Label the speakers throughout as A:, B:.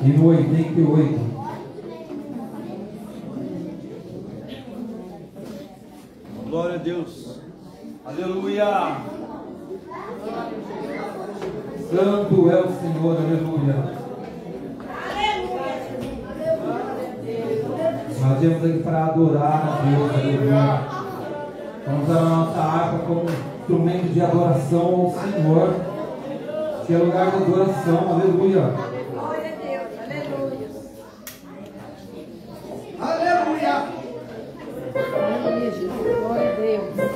A: E no 88.
B: Glória a Deus. Aleluia.
A: Santo é o Senhor, aleluia. Nós viemos aqui para adorar a Deus, aleluia. Vamos usar a nossa harpa como instrumento de adoração ao Senhor, que é lugar de adoração, aleluia.
C: Glória a Deus, aleluia.
B: Aleluia.
C: Aleluia, Jesus, glória a Deus.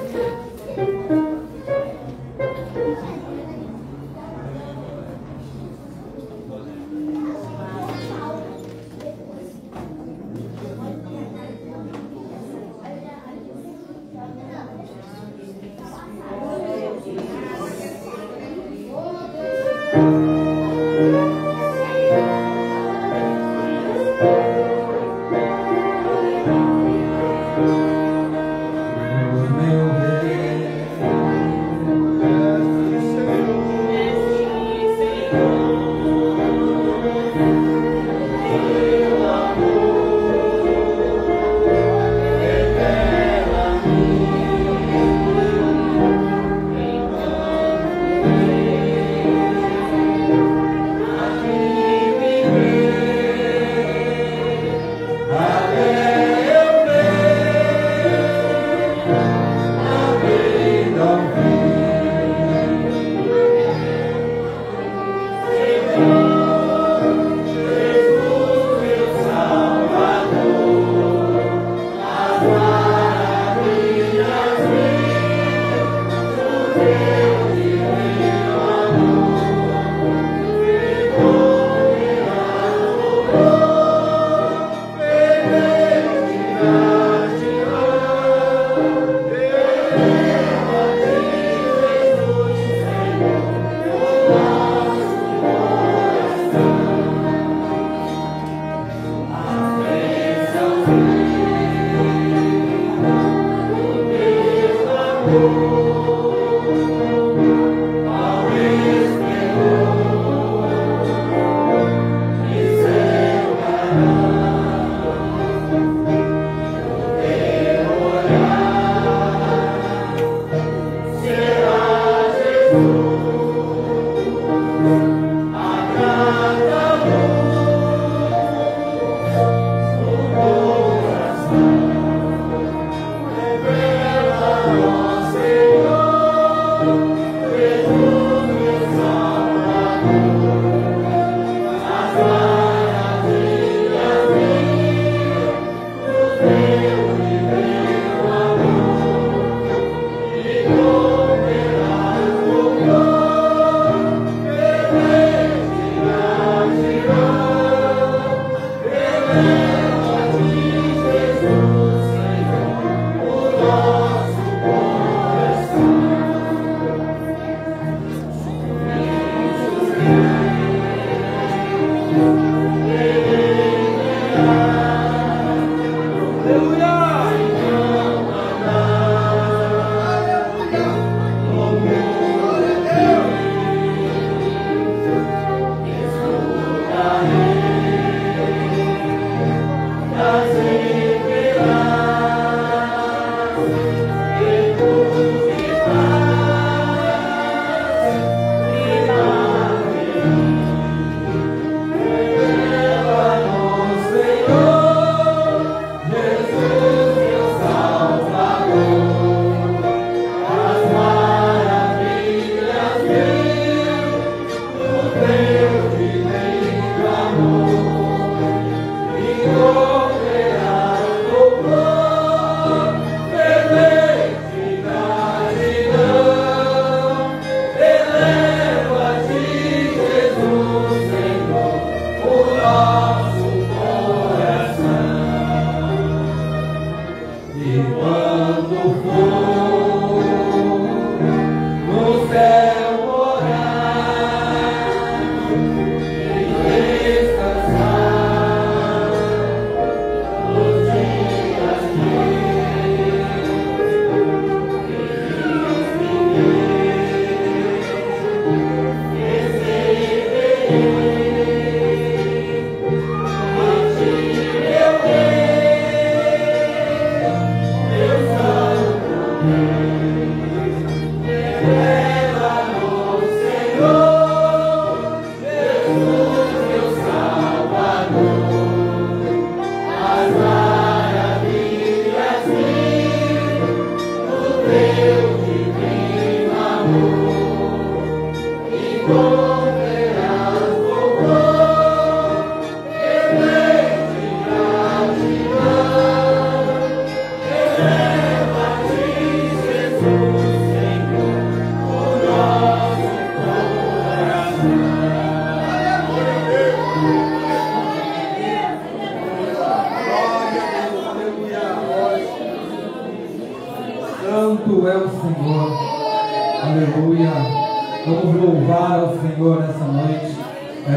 A: Vamos louvar ao Senhor nessa noite.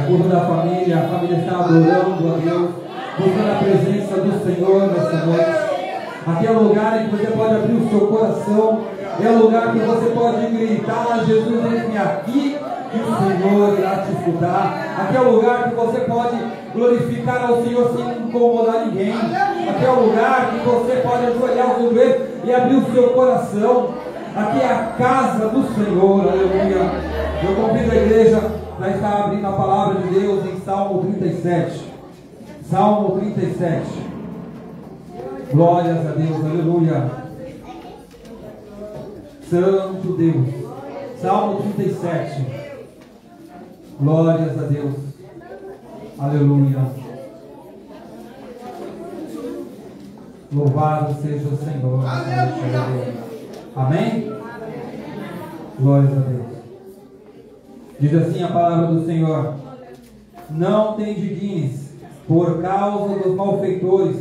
A: Culto da família, a família está adorando a Deus, buscando a presença do Senhor nessa noite. Aqui é o lugar em que você pode abrir o seu coração, é o lugar que você pode gritar: Jesus, vem aqui, que o Senhor irá te escutar. Aqui é o lugar que você pode glorificar ao Senhor sem incomodar ninguém. Aqui é o lugar que você pode ajoelhar o seu joelho e abrir o seu coração. Aqui é a casa do Senhor, aleluia. Eu convido a igreja para estar abrindo a palavra de Deus em Salmo 37. Salmo 37. Glórias a Deus, aleluia. Santo Deus. Salmo 37. Glórias a Deus, aleluia. Louvado seja o Senhor. Amém? Glórias a Deus. Diz assim a palavra do Senhor: não te indignes por causa dos malfeitores,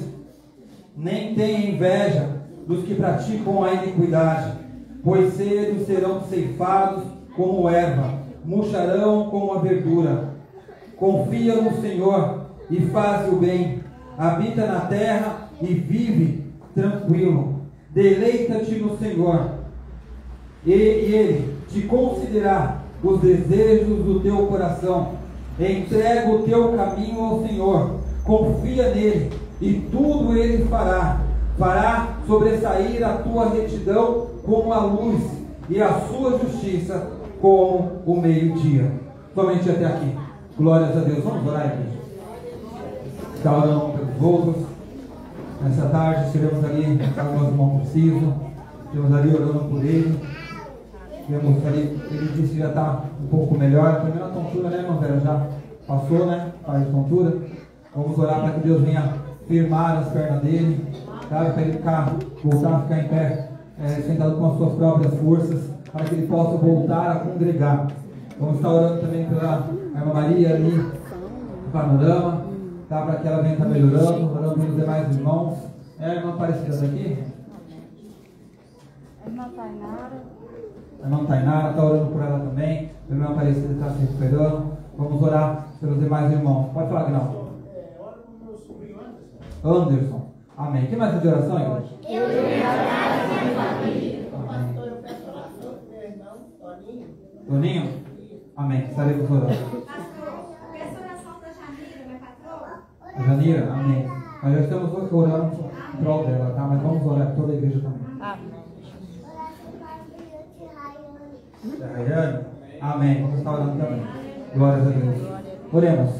A: nem tenha inveja dos que praticam a iniquidade, pois cedo serão ceifados como erva, murcharão como a verdura. Confia no Senhor e faz o bem, habita na terra e vive tranquilo. Deleita-te no Senhor, e Ele te concederá os desejos do teu coração. Entrega o teu caminho ao Senhor, confia nele, e tudo Ele fará. Fará sobressair a tua retidão como a luz, e a sua justiça como o meio-dia. Somente até aqui. Glórias a Deus. Vamos orar, igreja. Está orando pelos outros. Nessa tarde estivemos ali, alguns irmãos precisam. Estivemos ali orando por ele. Estivemos ali, ele disse que já está um pouco melhor. A primeira tontura, né, irmão velho? Já passou, né? Faz tontura. Vamos orar para que Deus venha firmar as pernas dele, sabe? Para ele voltar a ficar em pé, sentado com as suas próprias forças, para que ele possa voltar a congregar. Vamos estar orando também pela irmã Maria ali no panorama, tá? Para que ela venha estar melhorando, orando pelos demais irmãos. É a irmã Aparecida daqui?
C: A irmã Tainara.
A: A irmã Tainara está orando por ela também. A irmã Aparecida está se recuperando. Vamos orar pelos demais irmãos. Pode falar, Gnaldo. Anderson. Amém. Quem mais tem de oração, igreja?
D: Eu queria orar pela minha família.
A: Amém.
D: Eu peço oração pro meu irmão, Toninho.
A: Toninho? Amém. Estaremos orando.
E: Peço oração da Janira, minha patroa.
A: A Janira? Amém. Nós já estamos orando em prol dela, tá? Mas vamos orar por toda a igreja também. Rayane? Amém. Vamos estar orando também. Glórias a Deus. Oremos.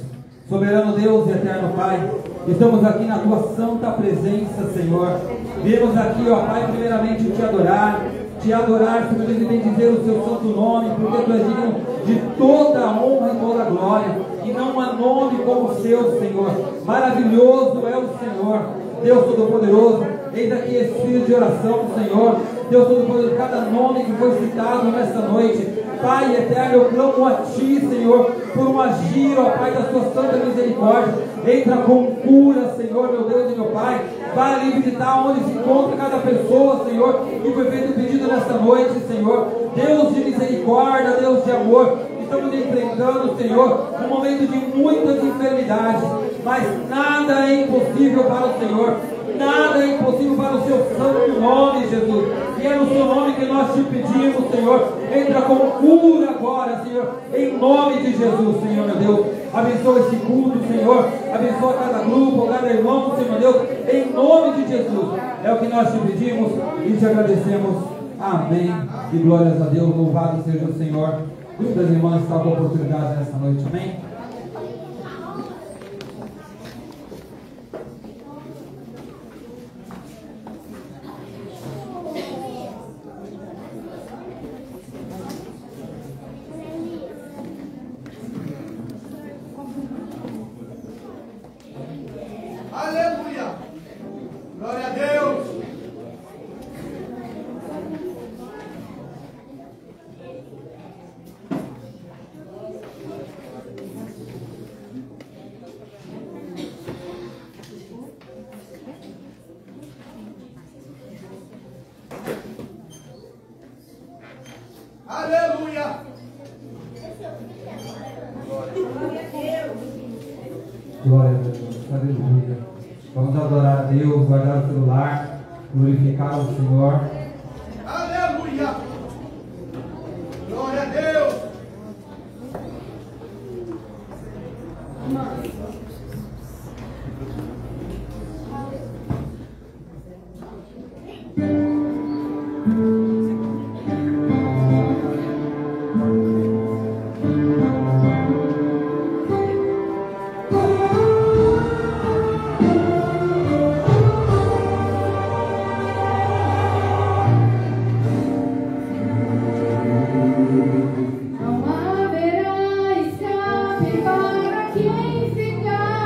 A: Soberano Deus e eterno Pai, estamos aqui na tua santa presença, Senhor. Viemos aqui, ó Pai, primeiramente te adorar, Senhor, e bem dizer o seu santo nome, porque tu és digno de toda a honra e toda a glória, e não há nome como o seu, Senhor. Maravilhoso é o Senhor, Deus Todo-Poderoso. Eis aqui espírito de oração, Senhor. Deus Todo-Poderoso, cada nome que foi citado nesta noite, Pai eterno, eu clamo a Ti, Senhor, por um agir, ó Pai, da Sua santa misericórdia. Entra com cura, Senhor, meu Deus e meu Pai. Vai ali visitar onde se encontra cada pessoa, Senhor, que foi feito o pedido nesta noite, Senhor. Deus de misericórdia, Deus de amor. Estamos enfrentando, Senhor, um momento de muitas enfermidades, mas nada é impossível para o Senhor. Nada é impossível para o seu santo nome, Jesus. E é no seu nome que nós te pedimos, Senhor. Entra com cura agora, Senhor, em nome de Jesus, Senhor, meu Deus. Abençoa esse culto, Senhor. Abençoa cada grupo, cada irmão, Senhor, meu Deus. Em nome de Jesus. É o que nós te pedimos e te agradecemos. Amém. E glórias a Deus. Louvado seja o Senhor. Grupo das irmãs está com a oportunidade nessa noite. Amém.
B: Aleluia! Glória a Deus!
A: Glória a Deus. Aleluia. Vamos adorar a Deus, guardar o celular, glorificar o Senhor.
B: Aleluia. Glória a Deus.
F: Não haverá escape para quem ficar.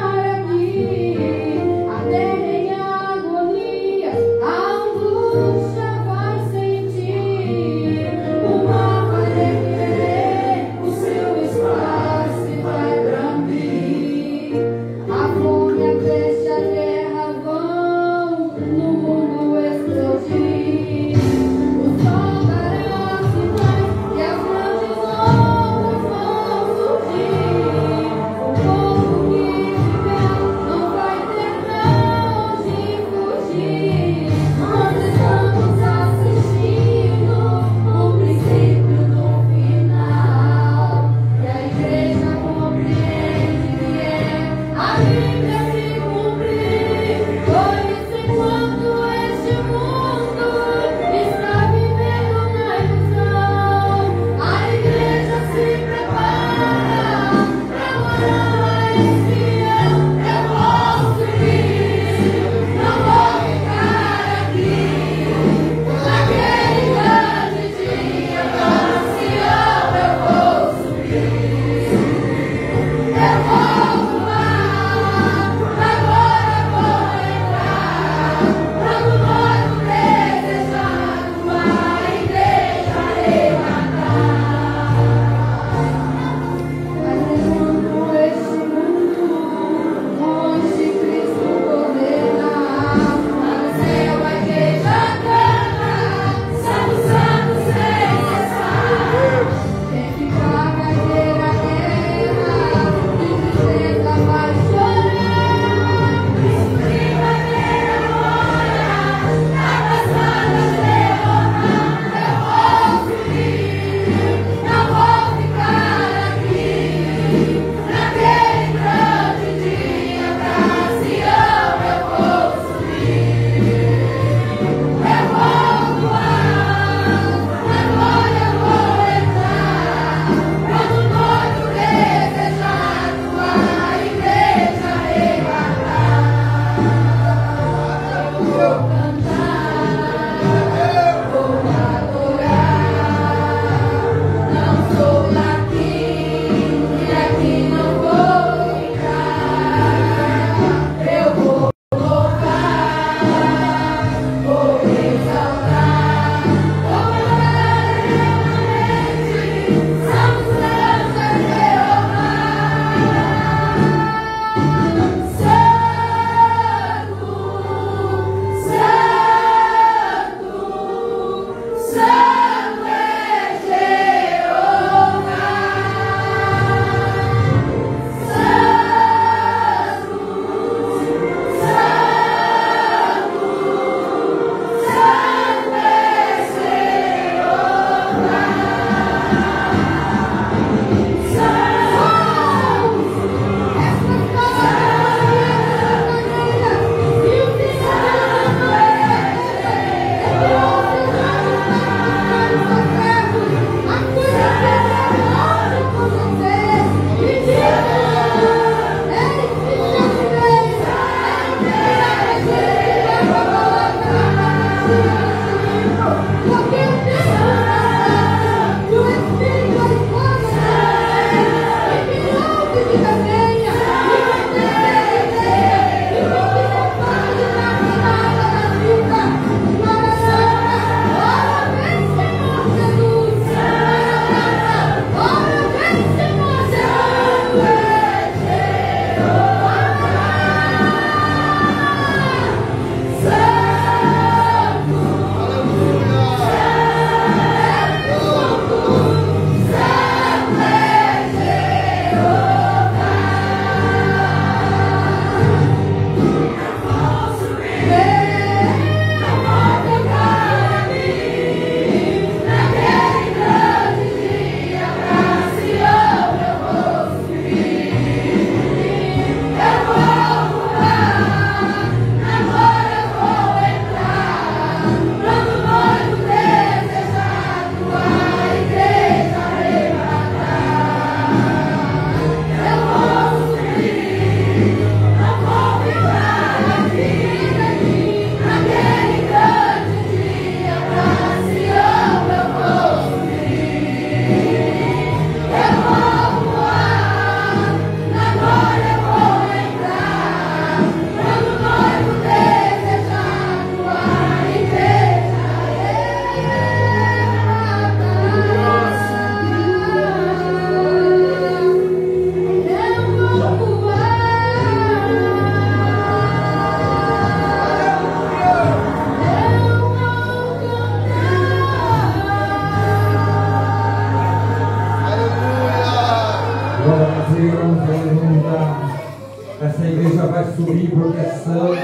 A: Essa igreja vai subir porque é santa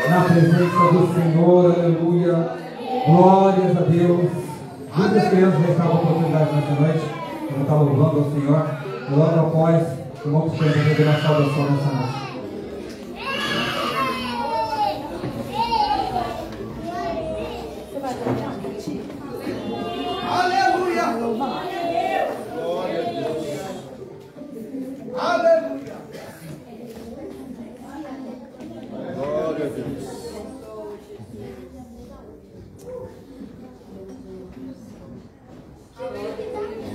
A: na presença do Senhor, aleluia. Glórias a Deus. Muitas crianças restavam a oportunidade nessa noite. Eu estava louvando ao Senhor. E logo após, vamos fazer uma saudação nessa noite.
B: Aleluia! Glória a Deus! Aleluia! Glória a Deus!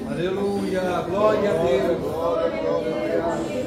B: Aleluia! Glória a Deus! Glória, glória, glória a Deus!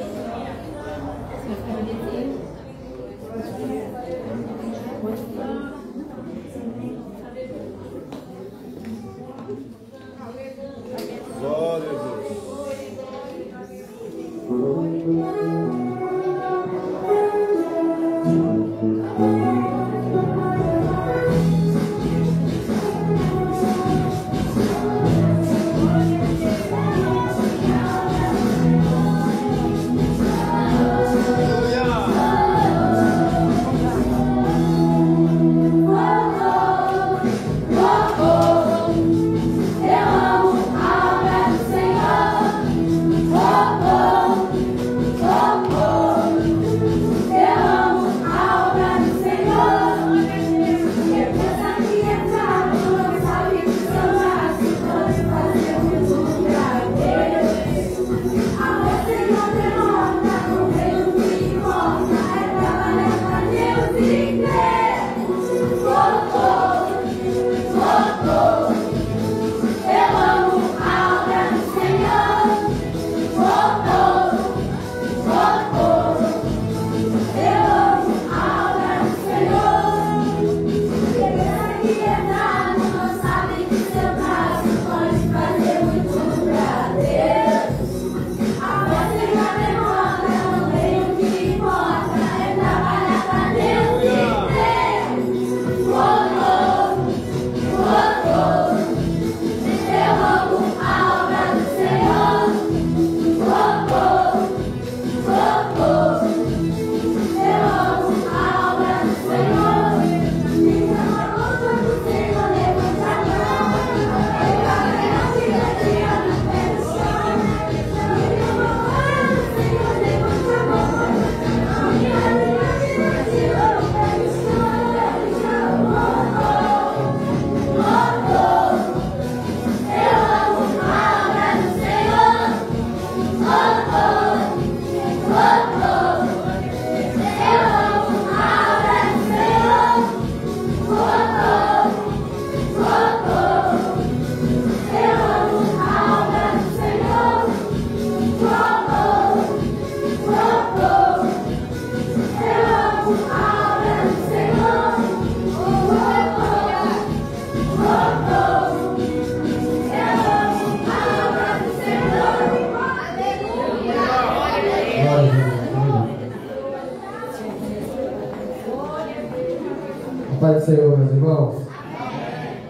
F: Pai do Senhor, meus irmãos,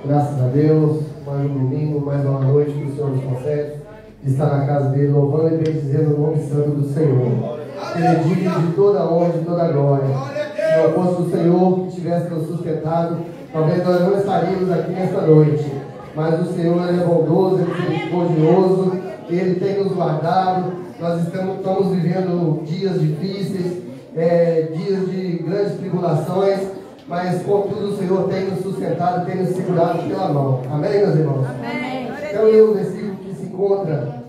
F: graças a Deus, mais um domingo, mais uma noite que o Senhor nos concede, de estar na casa dele, louvando e bendizendo o nome santo do Senhor. Ele é digno de toda a honra e de toda a glória. Se não fosse o Senhor que tivesse nos sustentado, talvez nós não estaríamos aqui nesta noite. Mas o Senhor ele é bondoso, ele é misericordioso, ele tem nos guardado. Nós estamos vivendo dias difíceis, dias de grandes tribulações, mas contudo o Senhor tem nos sustentado, tem nos segurado pela mão. Amém, meus irmãos?
C: Amém.
F: Então eu o versículo que se encontra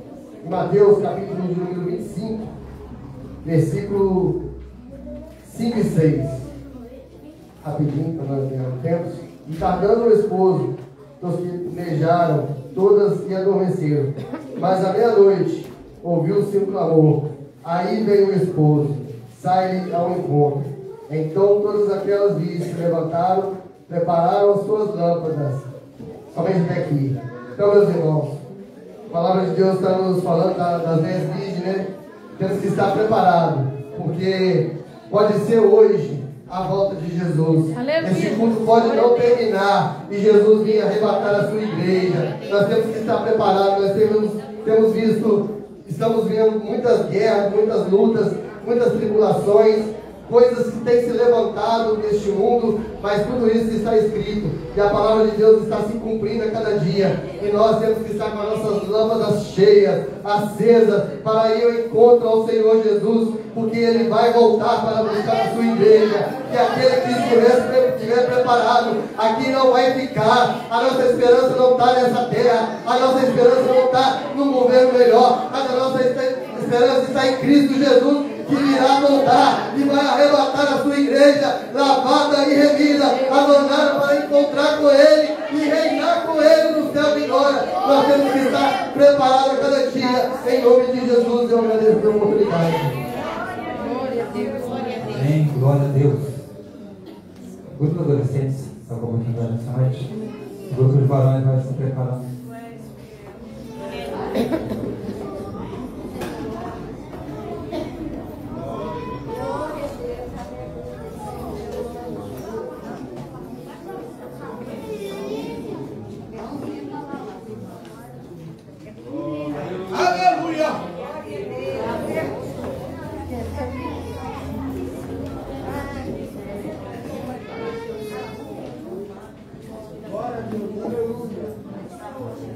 F: em Mateus, capítulo de número 25, versículo 5 e 6. Rapidinho, para nós ganharmos tempo. E tardando o esposo, os que planejaram, todas e adormeceram. Mas à meia-noite ouviu-se um clamor. Aí veio o esposo, sai-lhe ao encontro. Então todas aquelas virgens se levantaram, prepararam as suas lâmpadas. Somente até aqui. Então, meus irmãos, a palavra de Deus está nos falando das 10 virgens, né? Temos que estar preparados, porque pode ser hoje a volta de Jesus.
C: Aleluia.
F: Esse culto pode não terminar e Jesus vir arrebatar a sua igreja. Nós temos que estar preparados. Nós temos visto, estamos vendo muitas guerras, muitas lutas, muitas tribulações, coisas que têm se levantado neste mundo, mas tudo isso está escrito, e a palavra de Deus está se cumprindo a cada dia, e nós temos que estar com as nossas lâmpadas cheias, acesas, para ir ao encontro ao Senhor Jesus, porque Ele vai voltar para buscar a sua igreja, e aquele que estiver preparado, aqui não vai ficar. A nossa esperança não está nessa terra, a nossa esperança não está num governo melhor, a nossa esperança está em Cristo Jesus, que virá voltar e vai arrebatar a sua igreja, lavada e remida, adornada para encontrar com Ele e reinar com Ele no céu de glória. Nós temos que estar preparados a cada dia, em nome de Jesus. Eu agradeço pela oportunidade.
C: Glória a Deus.
A: Amém, glória a Deus. Grupo de adolescentes, está com muita nessa noite. O grupo de varões vai se preparando.
B: Aleluia!
F: Glória a Deus, aleluia.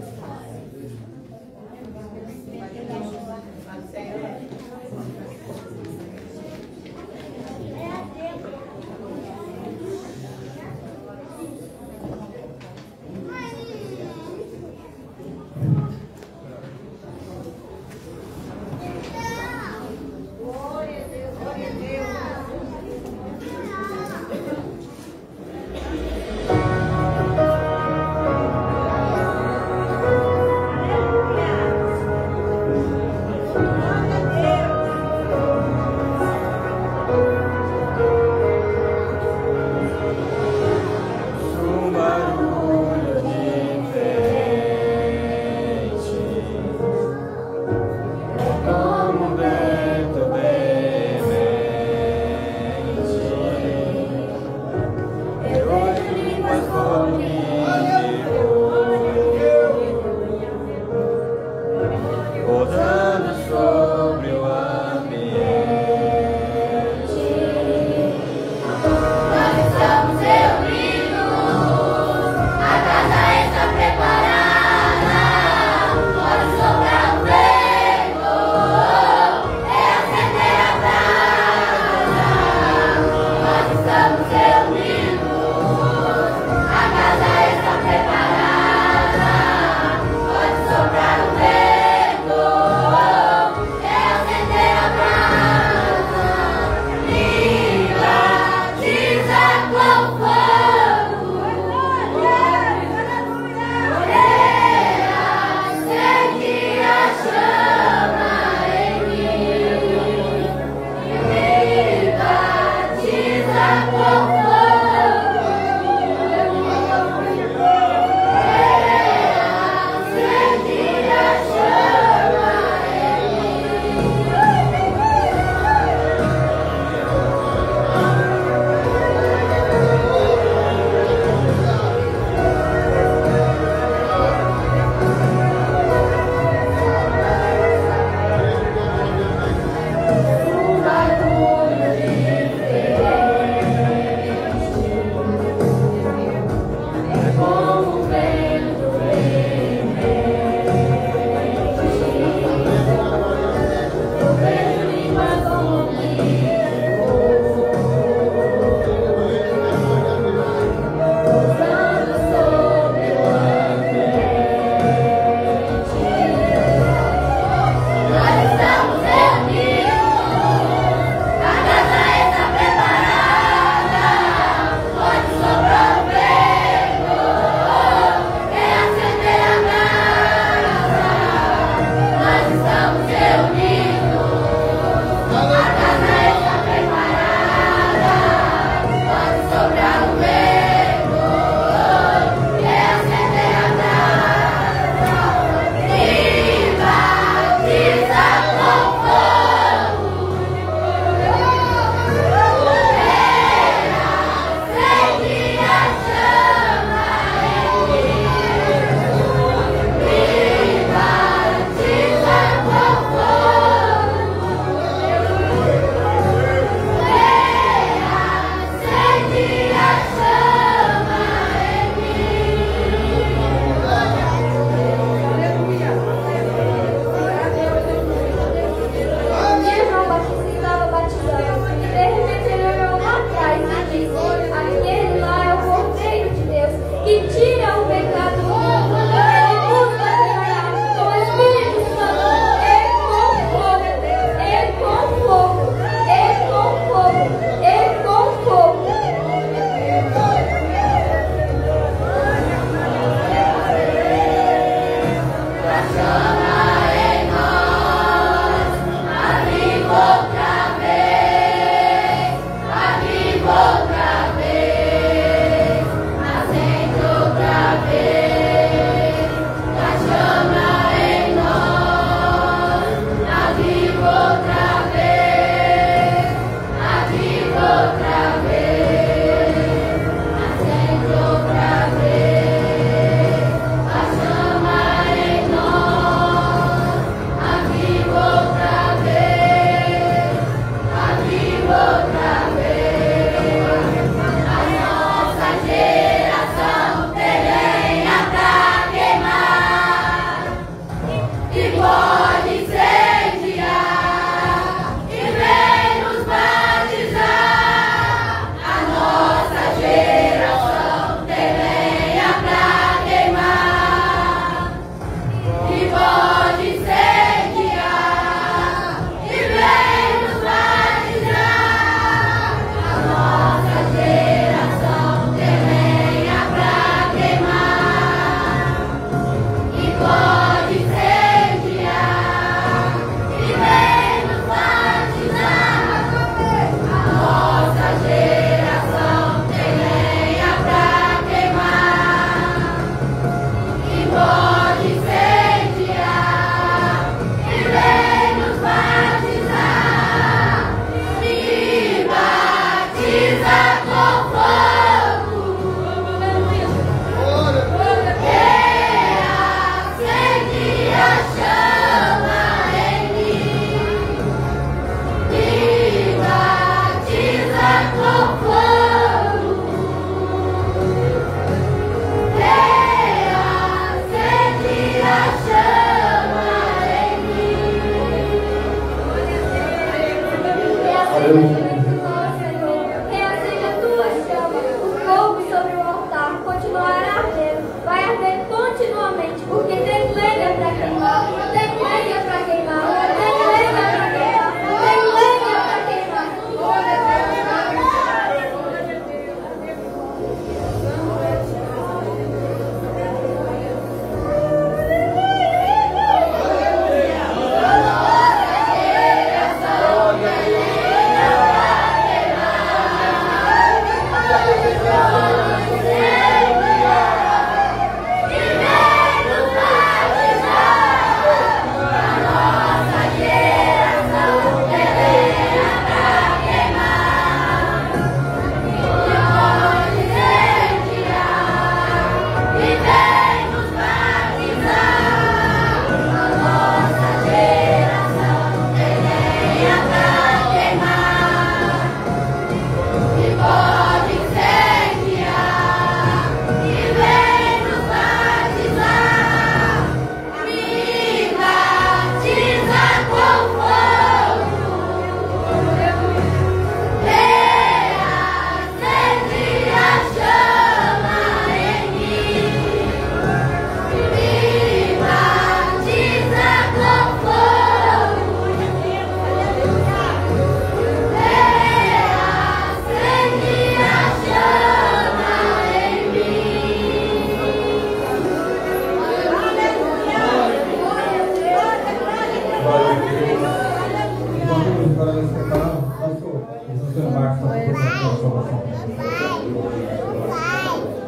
A: Marcos está processando pela salvação.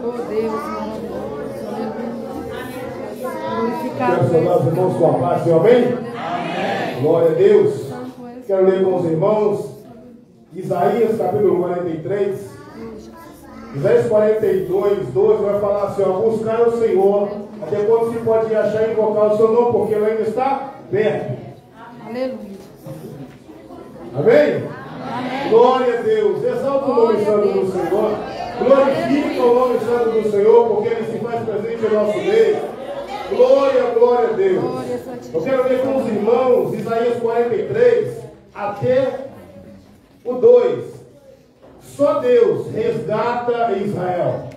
C: Oh Deus, maravilhoso. Glorificado.
G: Quero saudar os irmãos com a paz, Senhor, amém? Amém. Glória a Deus. Quero ler com os irmãos Isaías capítulo 43. Isaías 42, 12 vai falar assim, ó, buscar o Senhor, até quando se pode achar e invocar o seu nome, porque ele ainda está perto.
C: Aleluia.
G: Amém?
C: Amém.
G: Glória a Deus. Exalta o nome santo do Senhor. Glorifica o nome santo do Senhor, porque ele se faz presente em nosso meio. Glória, glória a Deus. Eu quero ler com os irmãos Isaías 43 até o 2. Só Deus resgata Israel.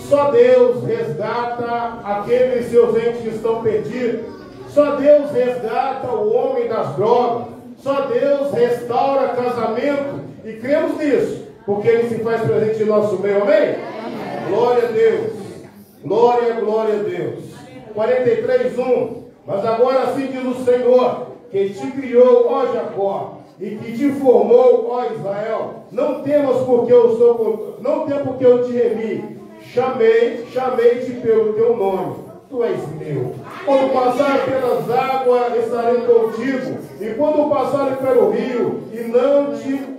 G: Só Deus resgata aqueles seus entes que estão perdidos. Só Deus resgata o homem das drogas. Só Deus restaura casamento. E cremos nisso, porque ele se faz presente em nosso meio. Amém? Glória a Deus. Glória, glória a Deus. 43:1. Mas agora assim diz o Senhor, que te criou, ó Jacó, e que te formou, ó Israel. Não temas, porque eu sou, não temas, porque eu te remi. Chamei-te pelo teu nome. Tu és meu. Quando passarem pelas águas, estarei contigo. E quando passarem pelo rio, e não te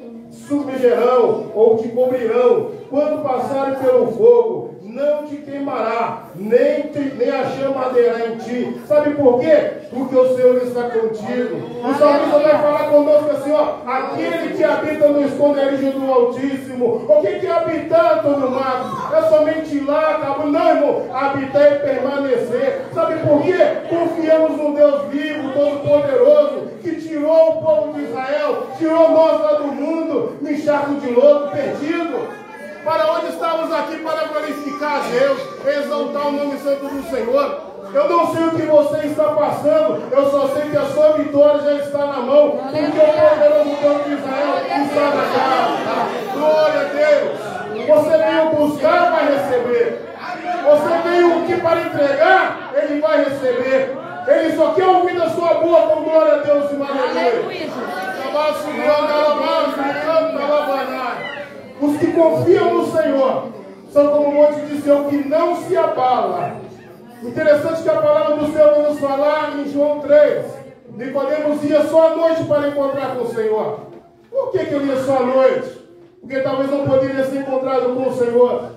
G: submergerão ou te cobrirão. Quando passarem pelo fogo, não te queimará, nem a chama arderá em ti. Sabe por quê? Porque o Senhor está contigo. O salmista vai falar conosco assim, ó, aquele que habita no esconderijo do Altíssimo. O que é habitar, Antônio Marcos? É somente ir lá, acabou. Não, irmão, habitar e permanecer. Sabe por quê? Confiamos no Deus vivo, todo-poderoso, que tirou o povo de Israel, tirou nós lá do mundo, no encharco de lodo, perdido. Para onde estamos aqui? Para glorificar a Deus, exaltar o nome santo do Senhor. Eu não sei o que você está passando, eu só sei que a sua vitória já está na mão, porque o poderoso Deus de Israel está na casa. Glória a Deus. Você veio buscar, vai receber. Você veio aqui para entregar, ele vai receber. Ele só quer ouvir da sua boca, com glória a Deus e aleluia. Os que confiam no Senhor são como o monte de Sião que não se abala. Interessante que a palavra do Senhor vai nos falar em João 3. Nicodemos ia só à noite para encontrar com o Senhor. Por que ele ia só à noite? Porque talvez não poderia ser encontrado com o Senhor.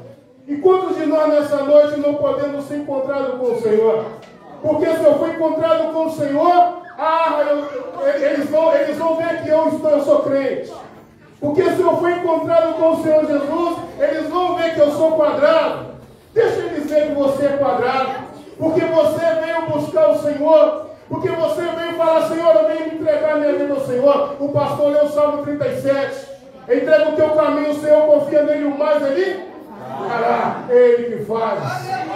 G: E quantos de nós nessa noite não podemos ser encontrados com o Senhor? Porque se eu for encontrado com o Senhor, eles vão ver que eu sou crente. Porque se eu for encontrado com o Senhor Jesus, eles vão ver que eu sou quadrado. Deixa eles ver que você é quadrado. Porque você veio buscar o Senhor. Porque você veio falar, Senhor, eu venho me entregar minha vida ao Senhor. O pastor leu o Salmo 37. Entrega o teu caminho, o Senhor confia nele, o mais ali fará. É Ele que faz.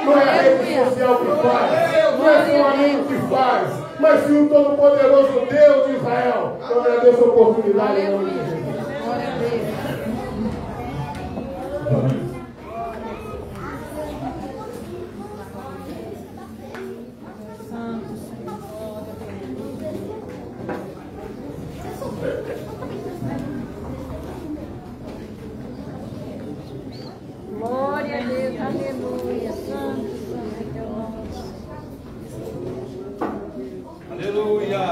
G: Não é a rede social que faz. Não é seu amigo que faz. Mas sim o Todo-Poderoso Deus de Israel. Eu agradeço a oportunidade em nome de Jesus.
C: Glória a Deus. Santo Senhor. Glória a Deus, aleluia. Santo, santo Deus.
A: Aleluia.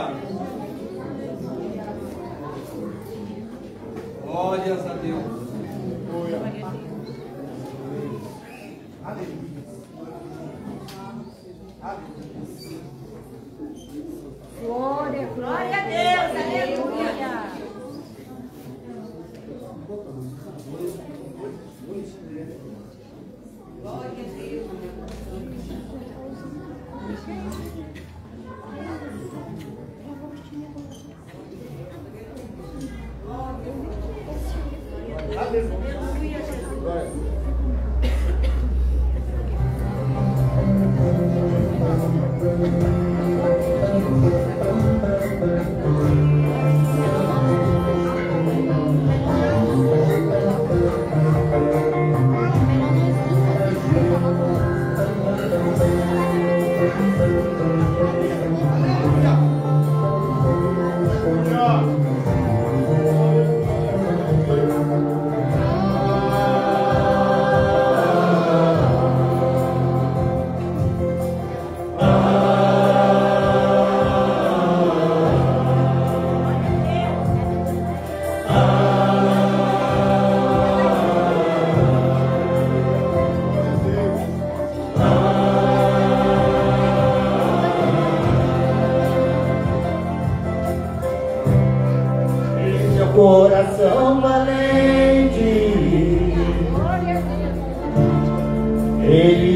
A: Glórias a Deus.
C: Glória,
E: Glória a Deus, aleluia. Glória a Deus.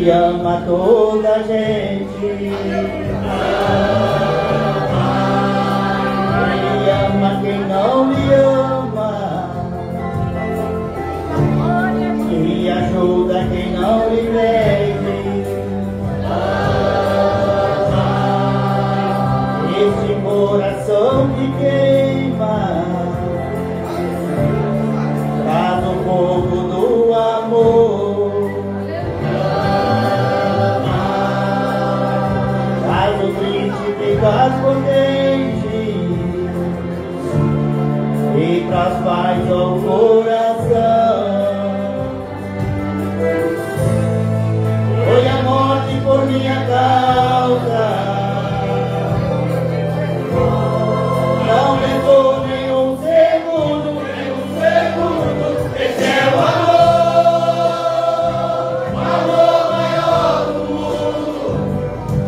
H: Ele ama toda a gente. Ele ama quem não lhe ama. E ajuda quem não lhe pede. Este coração que queima traz o fogo do amor. Faz o triste ficar contente e traz paz ao coração. Foi a morte por minha causa. Não levou nenhum segundo, esse é o amor maior do mundo,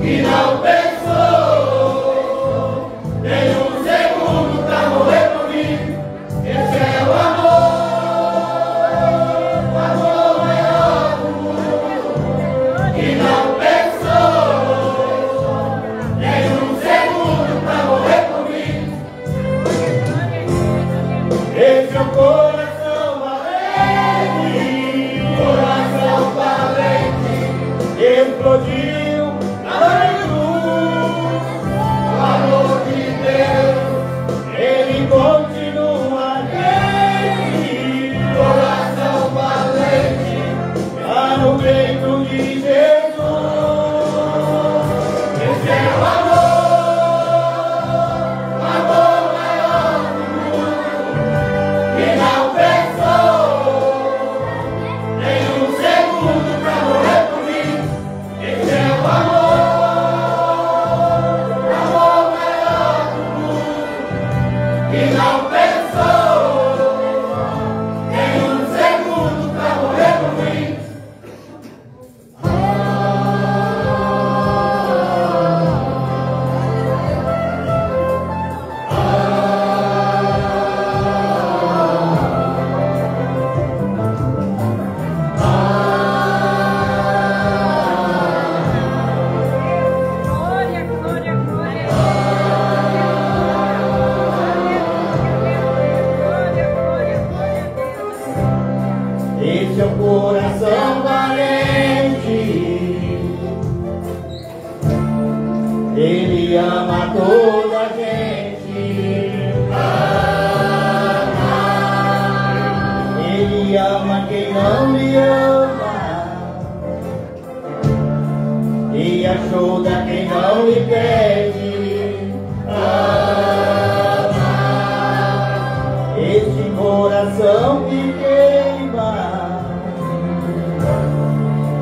H: que não pensou nenhum segundo pra morrer por mim. Esse é o amor maior do mundo, que não pensou nenhum segundo pra morrer por mim. Esse é o coração valente, explodiu na cruz, o amor de Deus, ele continua quente. Coração valente, está no peito de Jesus. Esse é o amor maior do mundo, que não pensou nenhum segundo pra morrer por mim. Esse é o amor maior do mundo, que não pensou nenhum segundo pra morrer por mim. Esse é o coração valente, ele ama toda a gente. Ele ama quem não lhe ama e ajuda quem não lhe pede. Este coração que queima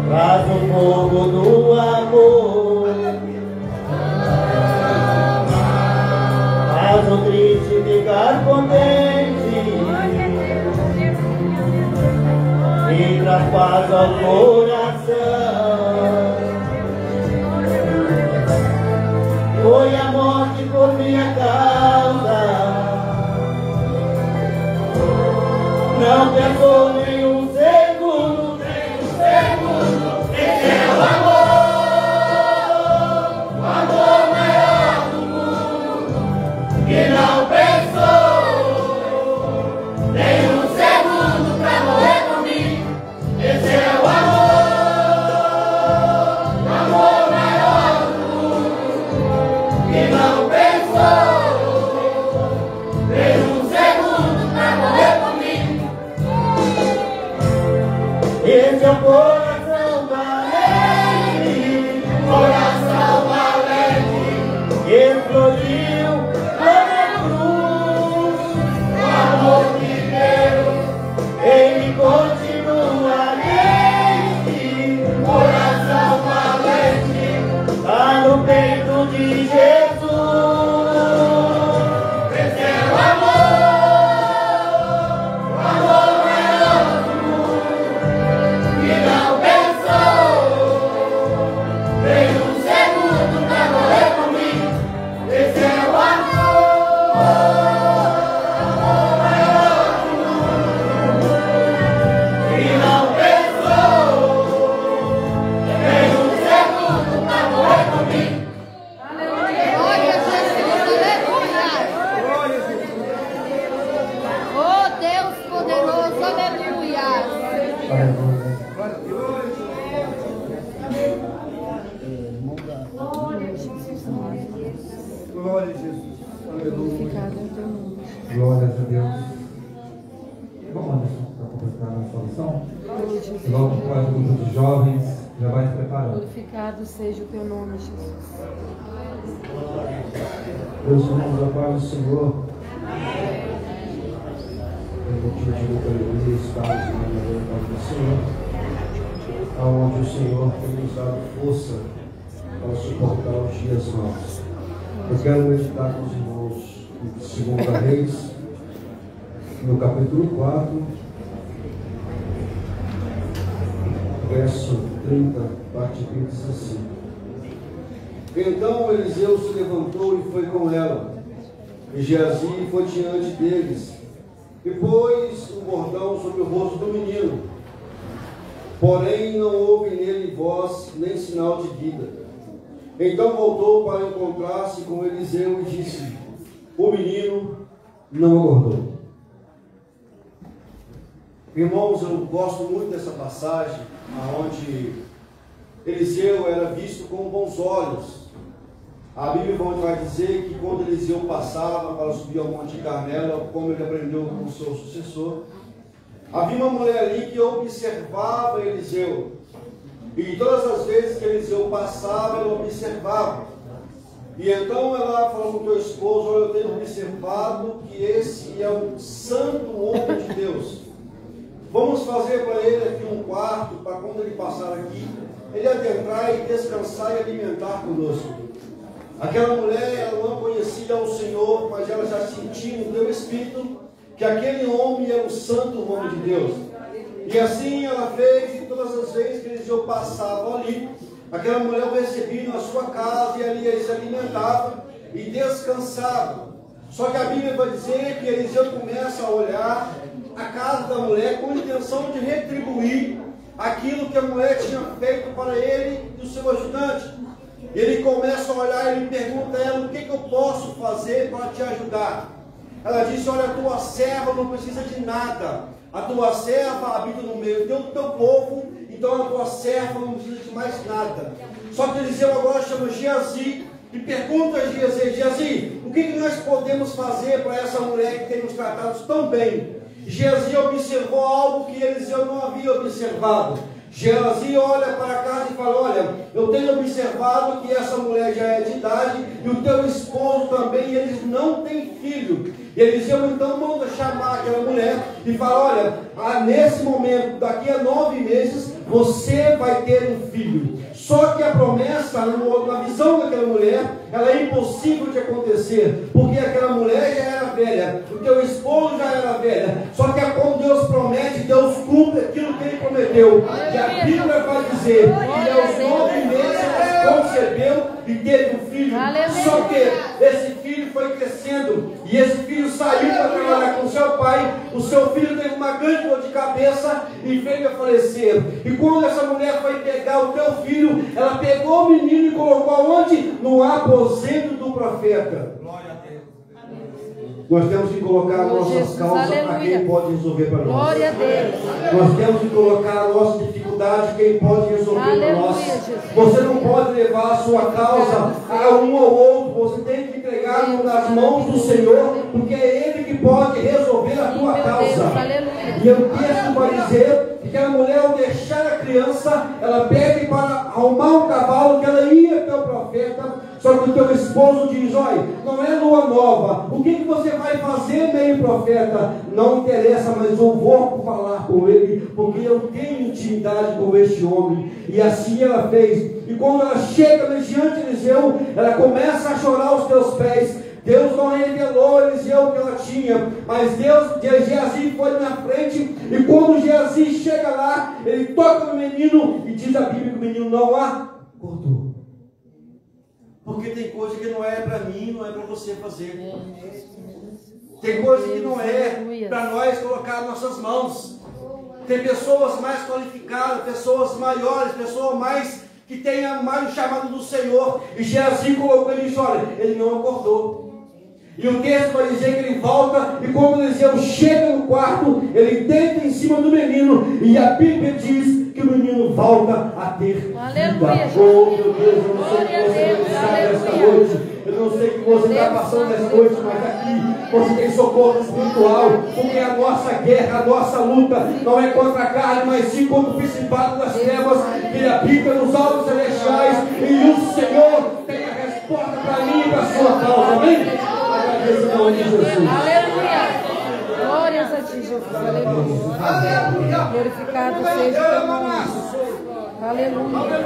H: traz o fogo do amor. Faz o triste ficar contente e traz paz ao coração. Foi a morte por minha causa. Não pensou nenhum segundo, esse é o amor maior do mundo, que não pensou nenhum segundo pra morrer por mim. Esse é o amor maior do mundo, que não pensou nenhum segundo pra morrer por mim. Esse é o coração valente, explodiu na cruz, o amor de Deus, ele continua quente. Coração valente, está no peito de Jesus. Esse é o amor maior do mundo, que não pensou nenhum segundo pra morrer por mim. Esse é o amor maior do mundo, que não pensou
C: Aleluia.
B: Glória a Jesus.
C: Glorificado é o teu nome.
A: Glórias a Deus. Vamos, Anderson, para completar a nossa lição. Logo após o grupo de jovens já vai se preparando.
C: Glorificado seja o teu nome, Jesus.
I: Meus irmãos, a paz do Senhor. Eu motivo de luta e estamos na paz do Senhor, aonde o Senhor tem nos dado força para suportar os dias maus. Eu quero meditar com os irmãos em 2 Reis, no capítulo 4, verso 30, parte B, diz assim: Então Eliseu se levantou e foi com ela, e Geazi foi diante deles, e pôs um bordão sobre o rosto do menino. Porém não houve nele voz, nem sinal de vida. Então voltou para encontrar-se com Eliseu e disse: O menino não acordou. Irmãos, eu gosto muito dessa passagem, onde Eliseu era visto com bons olhos. A Bíblia vai dizer que quando Eliseu passava para subir ao Monte Carmelo, como ele aprendeu com o seu sucessor, havia uma mulher ali que observava Eliseu. E todas as vezes que Eliseu passava, ela observava. E então ela falou com o teu esposo: olha, eu tenho observado que esse é o santo homem de Deus. Vamos fazer para ele aqui um quarto, para quando ele passar aqui, ele adentrar e descansar e alimentar conosco. Aquela mulher, ela não conhecia o Senhor, mas ela já sentia no seu espírito que aquele homem era o santo homem de Deus. E assim ela fez, e todas as vezes que Eliseu passava ali, aquela mulher o recebia na sua casa, e ali ele se alimentava e descansava. Só que a Bíblia vai dizer que Eliseu começa a olhar a casa da mulher com a intenção de retribuir aquilo que a mulher tinha feito para ele e o seu ajudante. Ele começa a olhar e ele pergunta a ela: o que eu posso fazer para te ajudar? Ela disse: olha, a tua serva não precisa de nada. A tua serva habita no meio do teu povo, então a tua serva não precisa de mais nada. Só que Eliseu agora chama Geazi e pergunta a Geazi: Geazi, o que nós podemos fazer para essa mulher que tem nos tratado tão bem? Geazi observou algo que Eliseu não havia observado. Geazi olha para casa e fala: olha, eu tenho observado que essa mulher já é de idade e o teu esposo também, e eles não têm filho. E Eliseu então manda chamar aquela mulher e fala: olha, nesse momento, daqui a 9 meses, você vai ter um filho. Só que a promessa, na visão daquela mulher, ela é impossível de acontecer, porque aquela mulher já era velha, o teu esposo já era velha. Só que quando Deus promete, Deus cumpre aquilo que Ele prometeu. E a Bíblia vai dizer que aos 9 meses ela concebeu e teve um filho. Só que esse filho foi crescendo, e esse filho saiu para trabalhar com seu pai. O seu filho teve uma grande dor de cabeça e veio a falecer. E quando essa mulher foi pegar o teu filho, ela pegou o menino e colocou aonde? No aposento do profeta. Glória a Deus. Nós temos que colocar nossas causas a quem pode resolver para nós.
C: Glória a Deus.
I: Nós temos que colocar a nossa dificuldade quem pode resolver para nós.
C: Jesus.
I: Você não pode levar a sua causa a um ou outro. Você tem que entregar nas mãos do Senhor, porque é Ele que pode resolver a tua causa. E o texto vai dizer que a mulher, ao deixar a criança, ela pede para arrumar um cavalo, que ela ia até o profeta. Só que o teu esposo diz: olha, não é lua nova, o que você vai fazer, meio profeta? Não interessa, mas eu vou falar com ele, porque eu tenho intimidade com este homem. E assim ela fez. E quando ela chega diante de Eliseu, ela começa a chorar aos teus pés. Deus não revelou a Eliseu que ela tinha, mas Geazi foi na frente, e quando Geazi chega lá, ele toca no menino, e diz a Bíblia que o menino não acordou. Porque tem coisa que não é para mim, não é para você fazer. Tem coisa que não é para nós colocar nas nossas mãos. Tem pessoas mais qualificadas, pessoas maiores, pessoas mais que tenham mais o chamado do Senhor. E Geazi colocou e disse: olha, ele não acordou. E o texto vai dizer que ele volta, e quando Eliseu chega no quarto, ele deita em cima do menino, e a Bíblia diz que o menino volta a ter vida. Oh, meu Deus, eu não sei o que você está nesta noite, eu não sei o que você está passando nesta noite, mas aqui você tem socorro espiritual, porque a nossa guerra, a nossa luta não é contra a carne, mas sim contra o principado das trevas que habita nos altos celestiais, e o Senhor tem a resposta para mim e para a sua causa, amém?
C: Aleluia. Glórias a ti, Jesus. Aleluia. Glorificado seja o teu nome. Aleluia.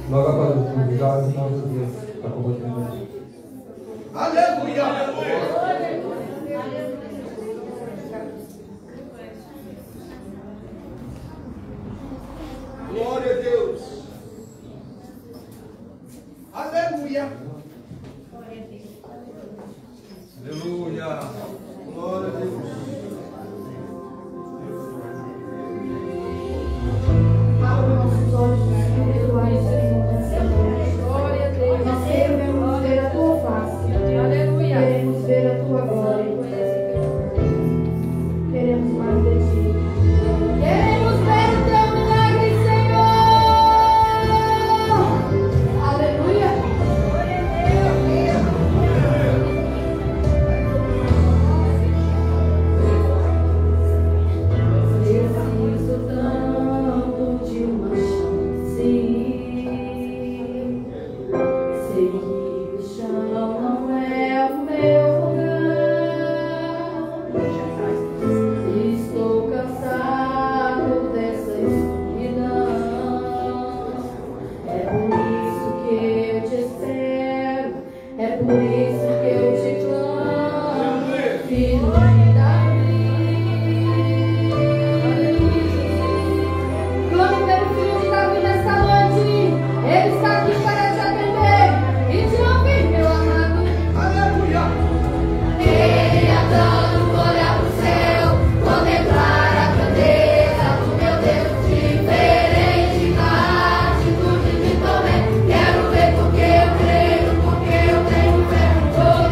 A: Logo após o fim, já os nomes de Deus para combater.
H: Aleluia. Glória a Deus. Aleluia.
B: Aleluia.
H: Glória a Deus.
D: Abra nossos olhos espirituais, Senhor, nessa noite.
C: Glória a Deus.
D: Nós queremos ver a tua face.
C: Aleluia.
D: Queremos ver a tua glória. Queremos mais de ti. Queremos ver o teu milagre, Senhor. Aleluia. Preciso tanto de uma chance. Sei que o chão não é o meu lugar. Estou cansado dessa escuridão. É por isso que eu te espero. É por isso que eu te clamo, filho de Davi. Clame pelo filho de Davi nesta noite. Ele está aqui para te atender e te ouvir, meu amado.
H: Aleluia.
D: Queria tanto olhar pro céu, contemplar a grandeza do meu Deus, diferente da atitude de Tomé. Quero ver porque eu creio, porque eu tenho fé. Oh,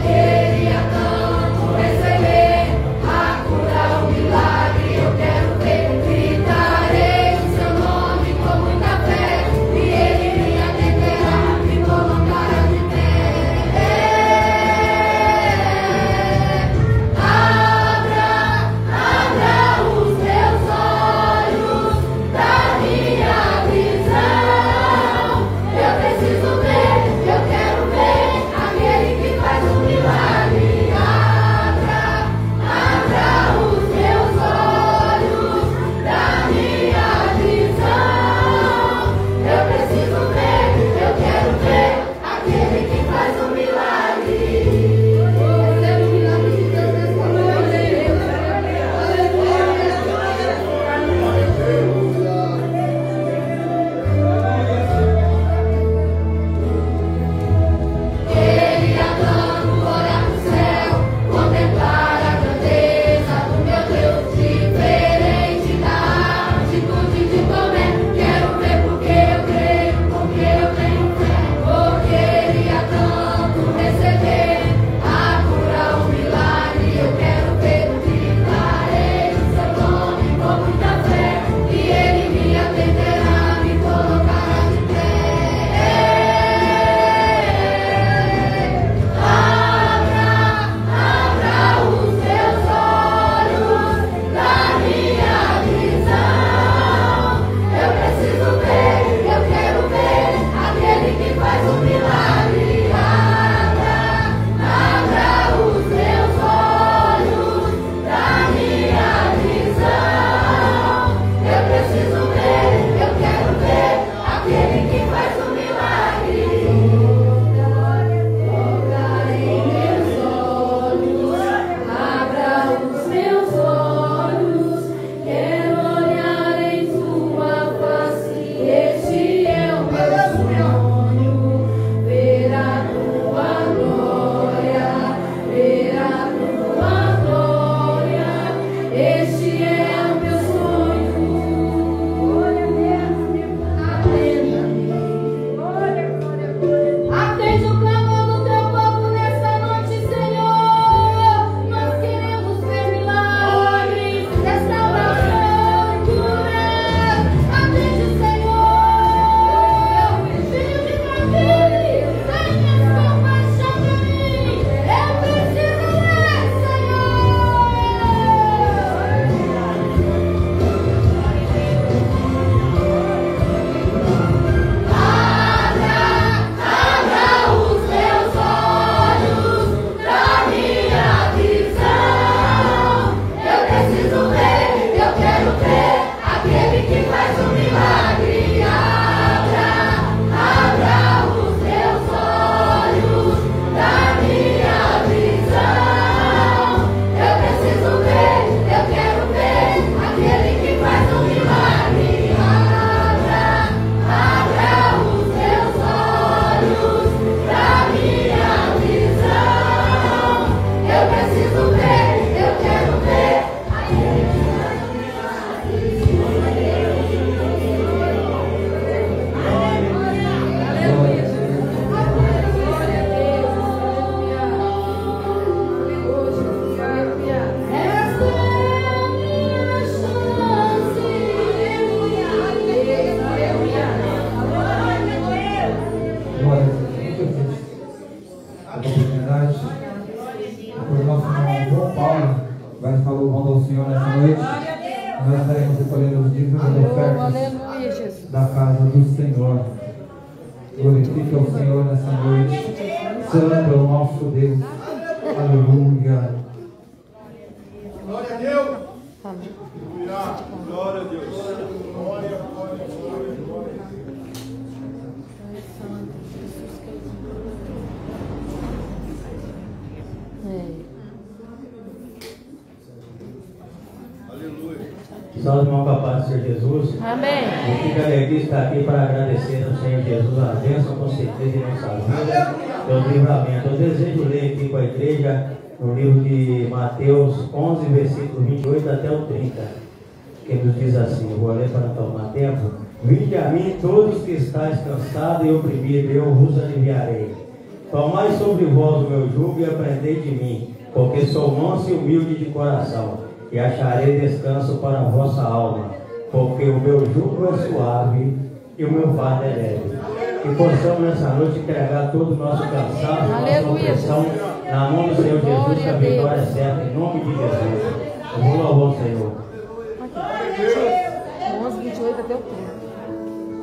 A: vai estar louvando ao Senhor nessa noite. Nós estaremos recolhendo os dízimos e ofertas da casa do Senhor. Glorifique ao Senhor nessa noite. Santo é o nosso Deus. Aleluia.
G: Glória a Deus.
I: Glória a Deus.
G: Glória, glória, glória, glória.
J: Salve, irmão, com a paz do Senhor Jesus.
C: Amém.
J: Eu fico alegre de estar aqui para agradecer ao Senhor Jesus a bênção, com certeza, em nossa vida, pelo livramento. Eu desejo ler aqui com a igreja no livro de Mateus 11, versículo 28 até o 30, que nos diz assim, eu vou ler para não tomar tempo. Vinde a mim todos que estáis cansados e oprimidos, eu vos aliviarei. Tomai sobre vós o meu jugo e aprendei de mim, porque sou manso e humilde de coração, e acharei descanso para a vossa alma, porque o meu jugo é suave e o meu fardo é leve. Que possamos nessa noite entregar todo o nosso cansaço, nossa opressão na mão do Senhor Jesus, que a vitória é certa, em nome de Jesus. Eu vou louvar o Senhor.
C: 11, 28 até o 30.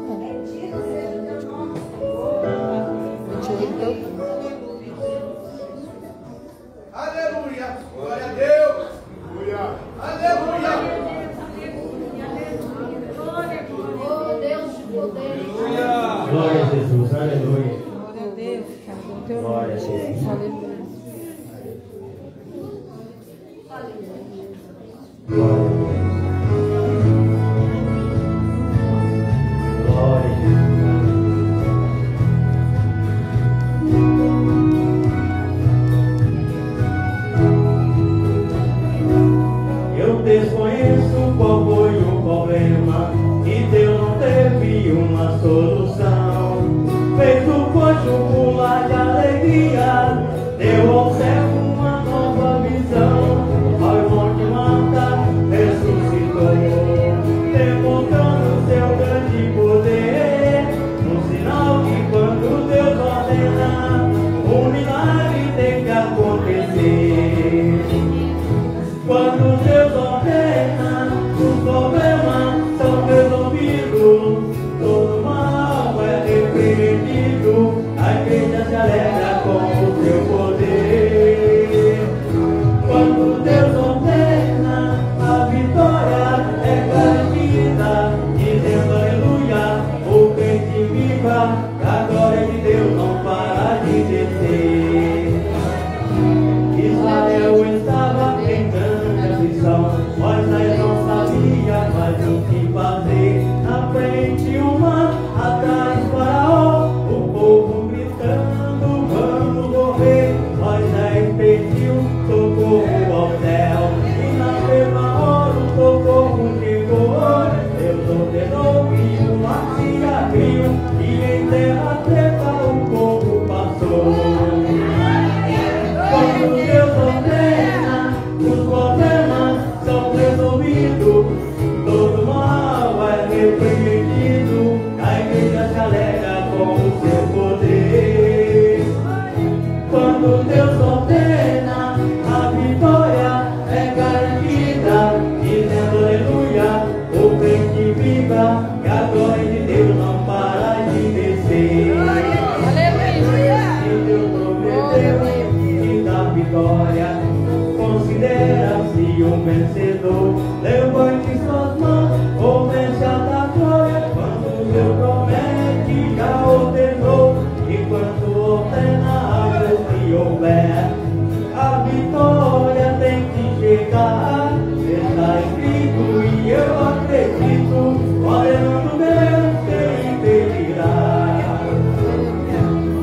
C: 28 até o 30.
G: Aleluia. Glória a Deus. Aleluia!
D: Oh, Deus de poder.
J: Glória a Jesus, aleluia.
C: Glória a Deus, cara. Com teu
J: Glória a
C: nome,
J: Deus.
C: Jesus. Aleluia.
J: Glória a Deus. Glória a Jesus. Eu desconheço qual foi o problema e Deus não teve uma solução. Fez o coxo pular de alegria, deu ao cego uma nova visão. Ao irmão de Marta ressuscitou, demonstrando seu grande poder. Um sinal que quando Deus ordena, um milagre tem que acontecer. Quando Deus ordena, os problemas são resolvidos, todo mal é repreendido, a igreja se alegra com o seu poder. Quando Deus ordena, a vitória é garantida, dizendo aleluia, o crente viva, a glória de Deus não para de descer. Israel estava em grande aflição, Moisés não sabia mais o que fazer. Na frente o mar, atrás o faraó, o povo gritando, vamos morrer. Moisés pediu socorro ao céu, e na mesma hora o socorro chegou. Deus ordenou e o mar se abriu, e em terra seca o povo passou. Quando Deus ordena, os problemas são resolvidos, todo mal é repreendido, a igreja se alegra com o seu poder. Quando Deus ordena, a vitória é garantida, dizendo aleluia, o crente viva, que a glória de Deus não para de descer. E Deus prometeu vitória, considera-se um vencedor. Levante suas mãos, comece a dar glória. Quando Deus promete, já ordenou. E quando ordena, Deus que houver, a vitória tem que chegar. Está escrito e eu acredito, ordenando Deus que impedirá.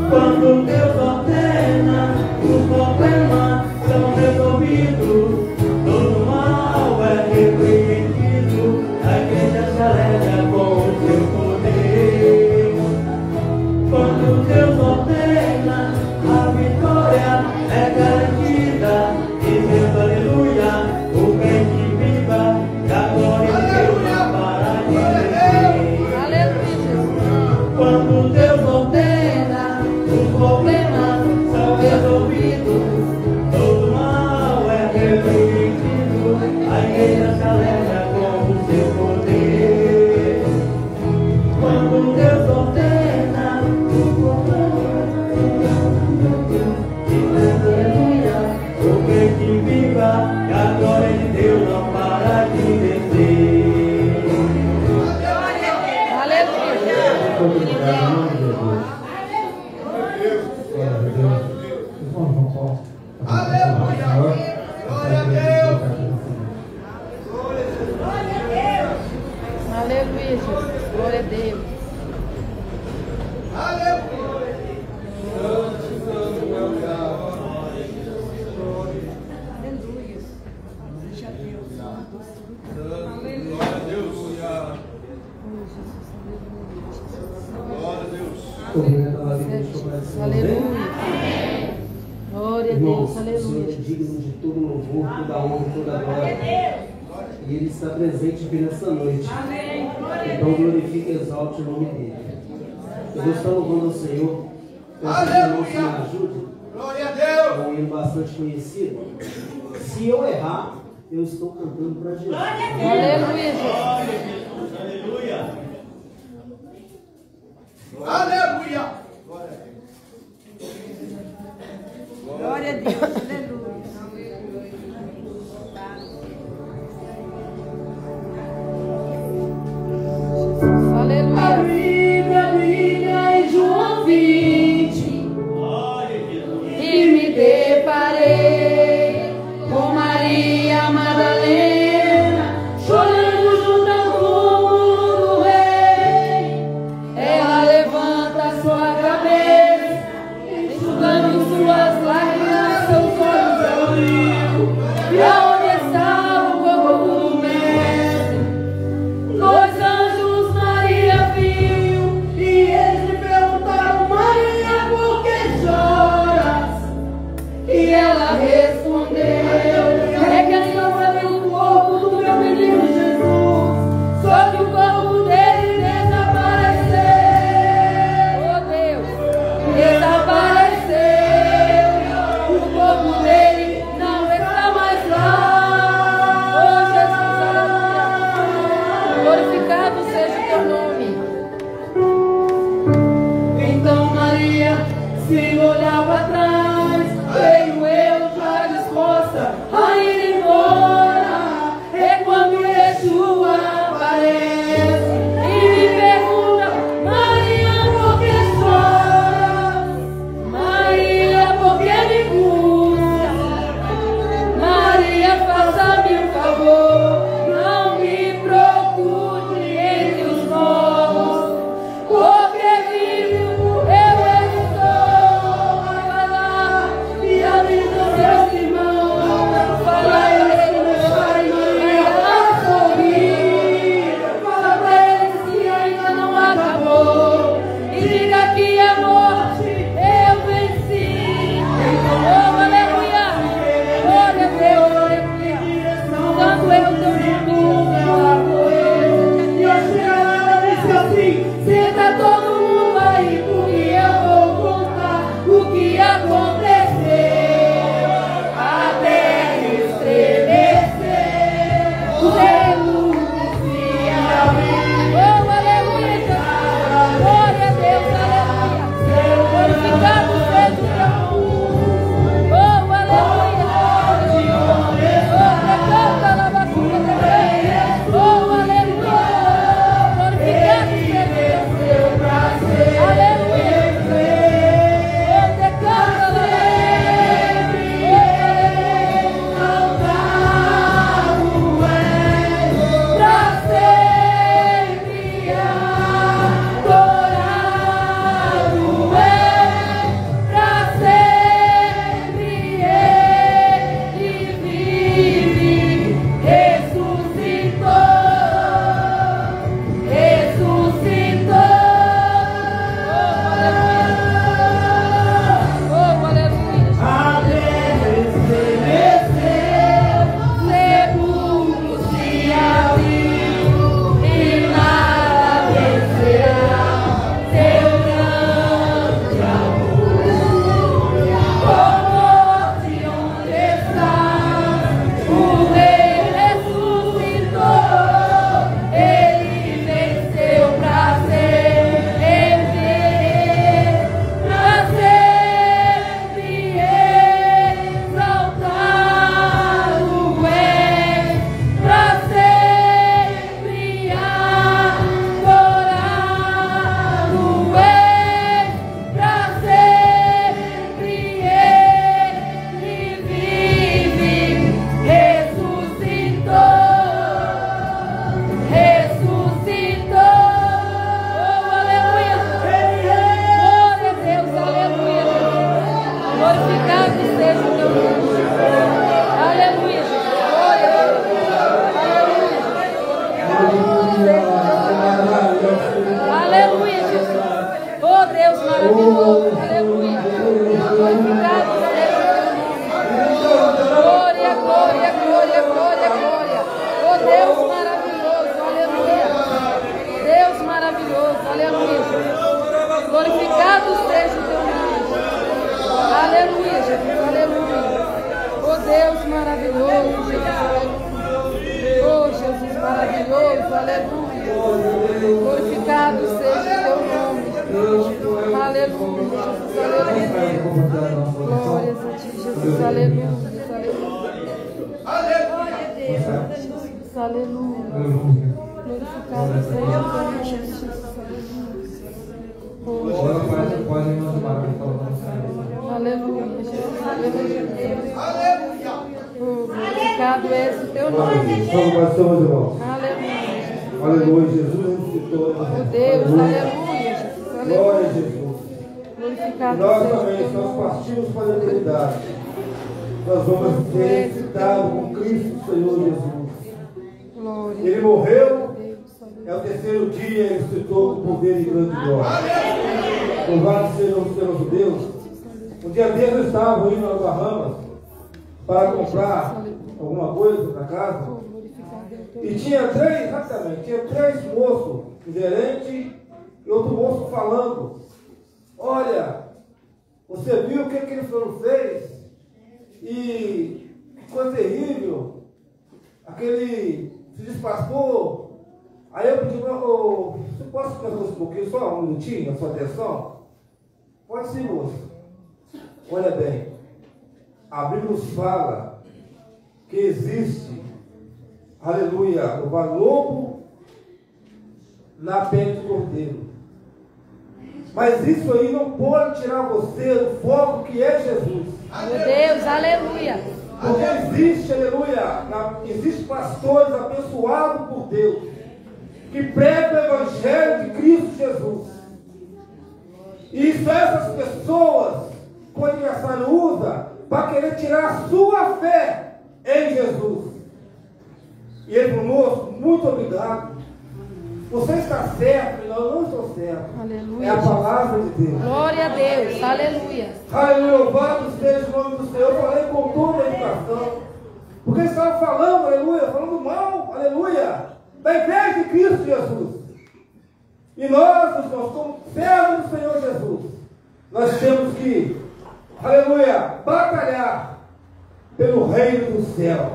J: Quando Deus ordena, os problemas são resolvidos, todo mal é repreendido, a igreja se alegra com o seu poder. Quando Deus ordena, a vitória é garantida, dizendo aleluia, o crente viva, que a glória de Deus não para de descer. Quando Deus ordena, os problemas são resolvidos,
A: Aleluia! Glória a Deus!
C: Aleluia, Jesus. Glória a Deus.
A: Aleluia!
C: Aleluia. Glória a Deus.
F: O
C: Aleluia.
F: Senhor é digno de todo louvor, toda honra, toda glória. E Ele está presente aqui nessa noite. Então glorifique e exalte o nome dEle. Eu vou estar louvando ao Senhor. Peço que o irmão se me ajude.
A: Glória a Deus!
F: É um hino bastante conhecido. Se eu errar, eu estou cantando para Jesus.
C: Aleluia, Jesus.
H: Aleluia.
A: Aleluia!
C: Glória a Deus. Aleluia.
D: A Bíblia em João 20 e me deparei com Maria Madalena chorando junto ao túmulo do rei. Ela levanta sua cabeça, enxugando suas lágrimas, seus olhos
C: Oh, Jesus maravilhoso, aleluia. Glorificado seja o teu nome. Aleluia, Jesus, aleluia. Glórias a ti, Jesus, aleluia. Jesus, aleluia. Glorificado seja o teu nome, Jesus, aleluia. Aleluia, Jesus, aleluia. Glorificado és o teu nome. Aleluia.
G: Aleluia, Jesus ressuscitou.
C: Meu Deus, aleluia, Jesus, aleluia.
G: Glória a Jesus.
C: Glorificado
G: Nós
C: seja o
G: também,
C: teu
G: nós
C: nome.
G: partimos para a eternidade. Nós vamos ser citados com Cristo, Senhor Jesus.
C: Glória.
G: Ele morreu,
C: Deus,
G: é o terceiro dia, ele ressuscitou com poder e grande glória. Louvado seja o Senhor nosso Deus. Um dia desses eu estava indo às Bahamas para comprar alguma coisa para casa. E tinha três moços, um gerente e outro moço falando. Olha, você viu o que aquele fulano fez? E que coisa terrível. Aquele se disfarçou. Aí eu pedi, você pode conversar um pouquinho, só um minutinho, a sua atenção? Pode sim, moço. Olha bem, a Bíblia nos fala que existe, aleluia, o lobo na pele do cordeiro. Mas isso aí não pode tirar você do foco que é Jesus.
C: Meu Deus, aleluia.
G: Porque existe, aleluia, existe pastores abençoados por Deus, que pregam o Evangelho de Cristo Jesus. E são essas pessoas que o adversário usa para querer tirar a sua fé em Jesus. E ele falou, muito obrigado. Você está certo, eu não estou certo.
C: Aleluia.
G: É a palavra de Deus.
C: Glória a Deus, aleluia.
G: Aleluia, louvado seja o nome do Senhor. Eu falei com toda a educação. Porque eles estavam falando, aleluia, falando mal, aleluia, da igreja de Cristo Jesus. E nós, irmãos, como servos do Senhor Jesus, nós temos que, aleluia, batalhar pelo reino do céu.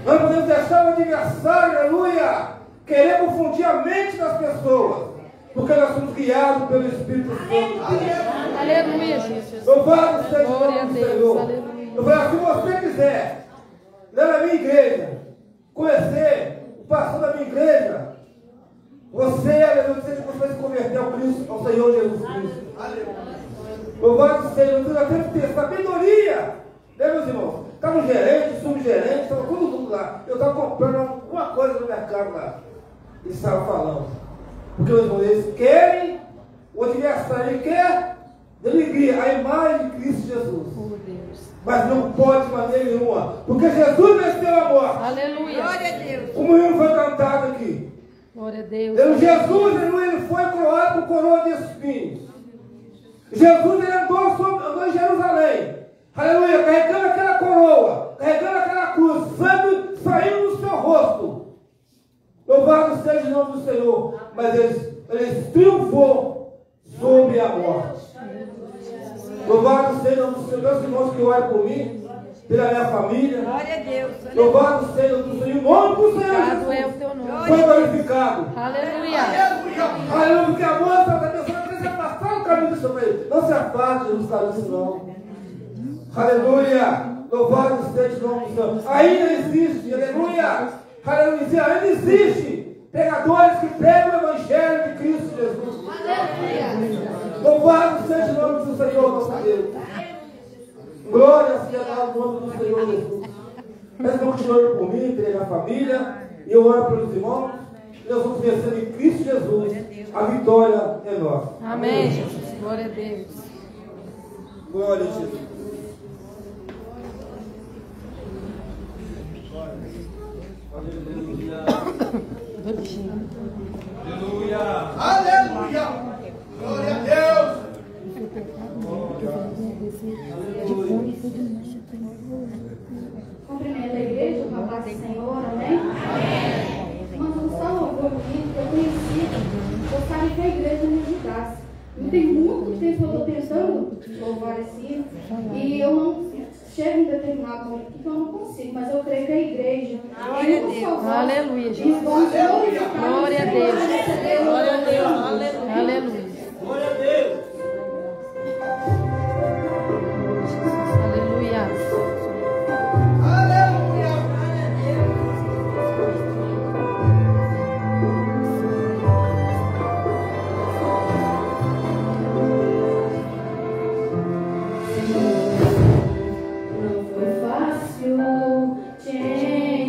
G: Nós não podemos deixar o adversário, aleluia, querer confundir a mente das pessoas, porque nós somos guiados pelo Espírito Santo de Deus.
C: Aleluia, Jesus.
G: Louvado seja o
C: Glória a
G: nome do
C: Deus,
G: Senhor.
C: aleluia.
G: Eu falei, se você quiser, lá na minha igreja, conhecer o pastor da minha igreja, você, aleluia, você vai se converter ao Cristo, ao Senhor Jesus Cristo. Louvado seja, nós temos que ter sabedoria, né, meus irmãos? Estava um gerente, subgerente, estava todo mundo lá. Eu estava comprando alguma coisa no mercado lá. Eles estavam falando. Porque meus irmãos, eles querem, o adversário, ele quer denegrir a imagem de Cristo Jesus. Mas não pode de maneira nenhuma. Porque Jesus venceu a morte.
C: Aleluia. Glória a Deus.
G: Como ele foi cantado aqui.
C: Glória a Deus.
G: Jesus, ele foi coroado com coroa de espinhos. Jesus, ele andou em Jerusalém. Aleluia, carregando aquela coroa, carregando aquela cruz, sangue saindo do seu rosto. Louvado seja o nome do Senhor. Mas ele triunfou sobre a morte. Louvado seja o nome do Senhor. Meus irmãos que olham por mim, pela minha família.
C: Glória a Deus.
G: Louvado seja o nome do Senhor. O nome do Senhor
C: Glorificado é o teu nome.
G: foi glorificado.
C: Aleluia.
G: Aleluia, porque a moça da pessoa precisa passar o caminho do Senhor. Não se afaste, Jesus está disso não. Aleluia, louvado seja o nome do Senhor. Ainda existe, aleluia, aleluia, ainda existe pregadores que pregam o Evangelho de Cristo Jesus. Aleluia. Louvado seja o nome do Senhor, nosso Deus. Glória seja o nome do Senhor Jesus. Eles vão continuar orando por mim, pela minha família, e eu oro pelos irmãos. Nós vamos vencer em Cristo Jesus. A vitória é nossa.
C: Amém, Jesus. Glória a Deus.
G: Glória a Jesus.
B: Aleluia.
H: Aleluia. Glória a Deus.
D: Cumprimento a igreja com a paz do Senhor, amém? Mano, só um louvor bonito que eu conheci. Gostaria que a igreja me ajudasse. Não tem muito tempo que eu estou tentando louvar assim. E eu não chega em determinado momento que eu não consigo, mas eu creio que a igreja.
C: Glória a Deus. Aleluia, Jesus.
D: Glória a Deus.
C: Glória a Deus. Aleluia.
H: Glória a Deus.
C: Aleluia.
D: Não foi fácil te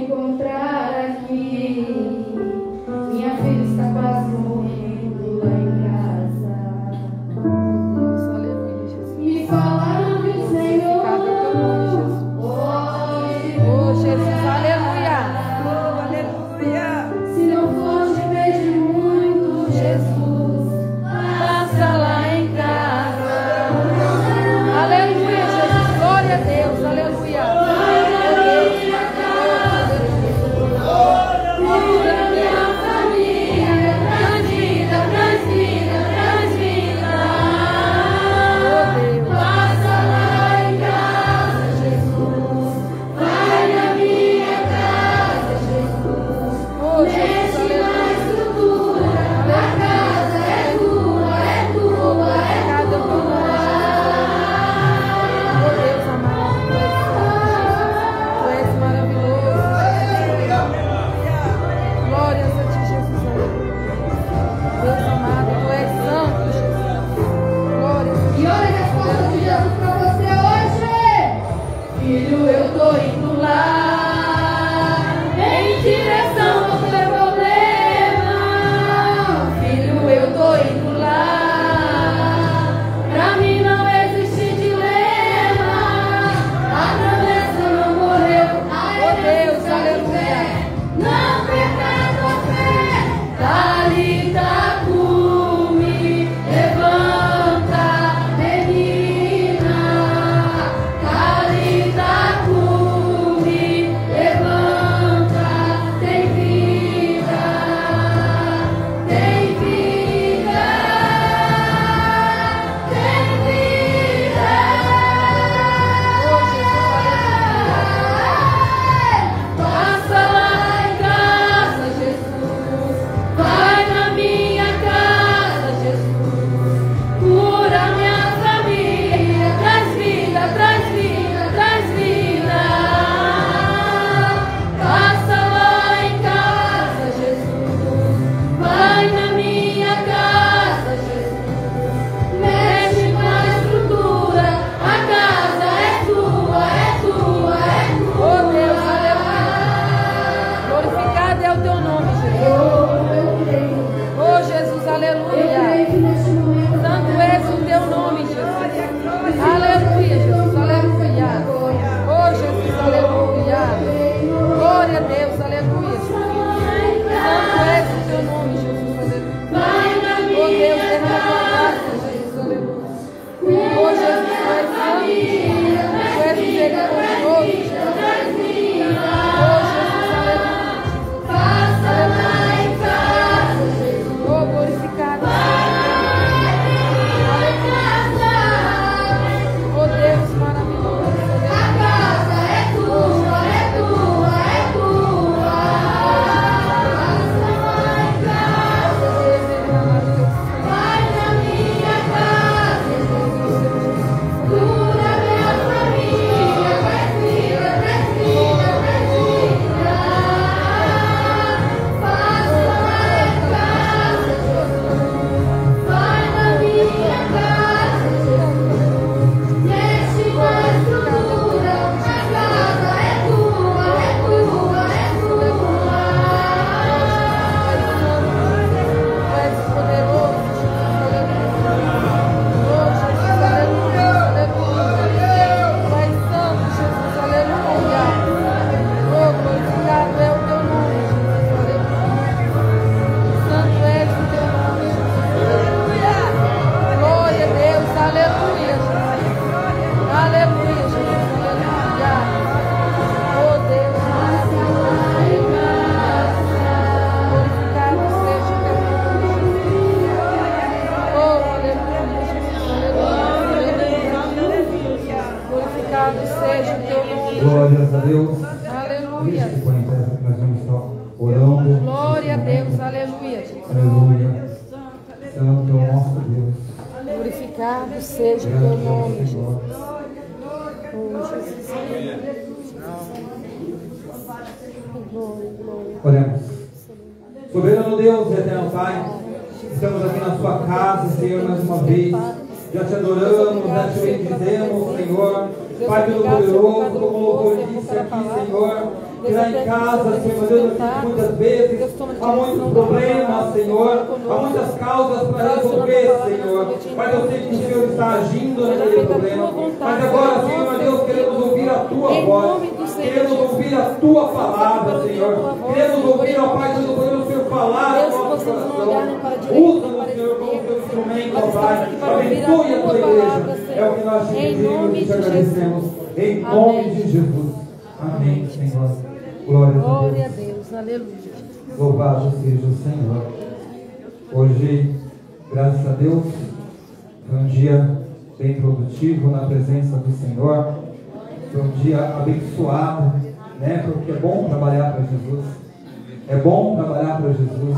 D: encontrar aqui. Minha filha está quase morrendo lá em casa.
C: Aleluia, Jesus.
D: Me falaram que o Senhor
C: Oh, Jesus, aleluia.
D: se não for te pedir muito, Jesus, passa lá em casa.
C: Aleluia, Jesus. Glória a Deus. Aleluia.
D: Cura minha família, traz vida, traz vida, traz vida. Passa lá em casa, Jesus. Vai na minha casa, Jesus.
C: Oh, Jesus,
D: Mexe na
C: aleluia.
D: estrutura, a casa é tua, é tua, é
C: Cada um
D: tua.
C: Oh, Deus amado, Tu és maravilhoso. Glórias a Ti, Jesus. Deus amado, Tu és santo, Jesus. Glórias a Ti.
D: E olha a resposta de Jesus para você hoje. Filho, eu tô indo lá em direção ao teu problema. Filho, eu tô indo lá. Pra mim não existe dilema. A promessa não morreu.
C: Oh, Deus, aleluia.
D: Não perca a tua fé. Talita cumi, levanta, menina. Talita cumi,
C: seja o teu nome.
A: Glórias a Deus.
C: Aleluia.
A: Deixa eu pôr em terra que nós vamos estar orando.
C: Glória a Deus. Aleluia.
A: Aleluia. Santo é o nosso Deus.
C: Glorificado seja o teu nome, Jesus.
A: Oremos. Soberano Deus, eterno Pai, estamos aqui na sua casa, Senhor, mais uma vez. Já te adoramos, já te bendizemos, Senhor. Pai Todo-Poderoso, como o louvor disse aqui, Senhor, que lá em casa, Senhor, Deus, muitas vezes há muitos problemas, Senhor, há muitas causas para resolver, Senhor. Mas eu sei que o Senhor está agindo naquele problema. Mas agora, Senhor, Deus, queremos ouvir a tua voz, queremos ouvir a tua palavra, Senhor. Queremos ouvir, ó Pai Todo-Poderoso, o Senhor falar no nosso coração. Usa-nos, Senhor, como teu instrumento, ó Pai. Abençoe a tua igreja. É o que nós te pedimos e te agradecemos. Em nome de Jesus. Amém, Senhor. Glória a Deus.
C: Aleluia.
A: Louvado seja o Senhor. Hoje, graças a Deus, foi um dia bem produtivo na presença do Senhor. Foi um dia abençoado, né? Porque é bom trabalhar para Jesus. É bom trabalhar para Jesus.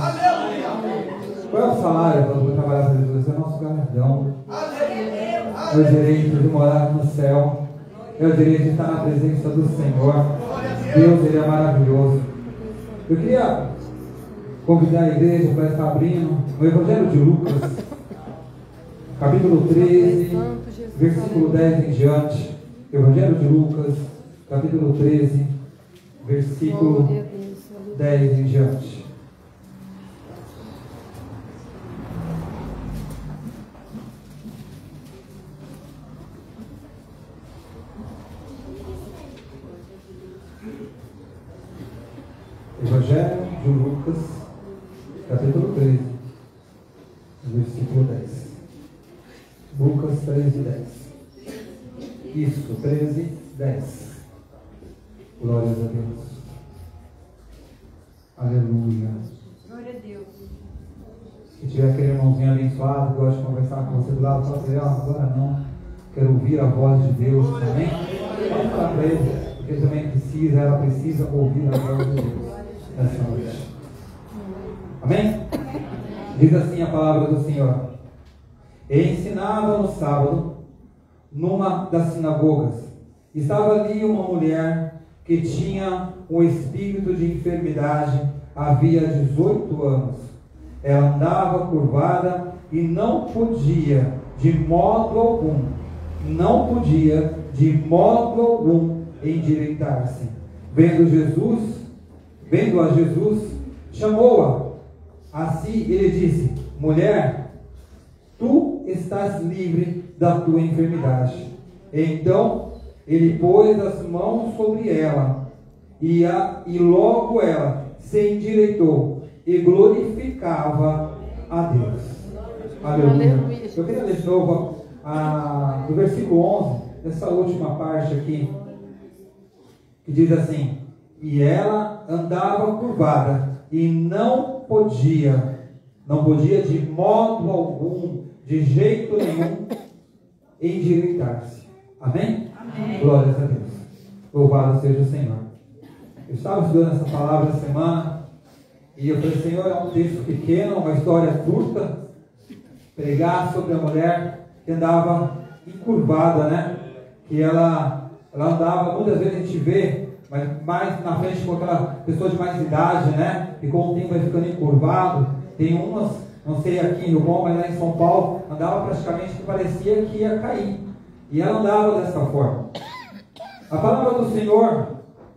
A: Qual é o salário para trabalhar para Jesus? É o nosso galardão. É o direito de morar no céu. É o direito de estar na presença do Senhor. Deus, Ele é maravilhoso. Eu queria convidar a igreja para estar abrindo o Evangelho de Lucas, capítulo 13, versículo 10 em diante. Evangelho de Lucas, capítulo 13, versículo 10 em diante. Evangelho de Lucas, capítulo 13, versículo 10. Lucas 13, 10. Isso, 13, 10. Glórias a Deus. Aleluia.
E: Glória a Deus.
A: Se tiver aquele irmãozinho abençoado que gosta de conversar com você do lado, fala assim, agora não, quero ouvir a voz de Deus, amém? Pode falar para ele, porque ele também precisa, ela precisa ouvir a voz de Deus nessa noite. Amém? Diz assim a palavra do Senhor. E ensinava no sábado, numa das sinagogas. Estava ali uma mulher que tinha um espírito de enfermidade havia 18 anos. Ela andava curvada e não podia de modo algum endireitar-se. Vendo-a Jesus, chamou-a a si, ele disse: mulher, tu estás livre da tua enfermidade. Então ele pôs as mãos sobre ela e logo ela se endireitou e glorificava a Deus. Aleluia. Eu queria ler de novo do versículo 11, essa última parte aqui, que diz assim: e ela andava curvada e não podia de modo algum, de jeito nenhum, endireitar-se. Amém? Amém? Glórias a Deus. Louvado seja o Senhor. Eu estava estudando essa palavra essa semana e eu falei: Senhor, é um texto pequeno, uma história curta, pregar sobre a mulher que andava encurvada, né? Que ela andava, muitas vezes a gente vê, mas mais na frente com aquela pessoa de mais idade, né? E com o tempo vai ficando encurvado. Tem umas, não sei aqui em Rio Bom, mas lá em São Paulo, andava praticamente que parecia que ia cair. E ela andava dessa forma. A palavra do Senhor,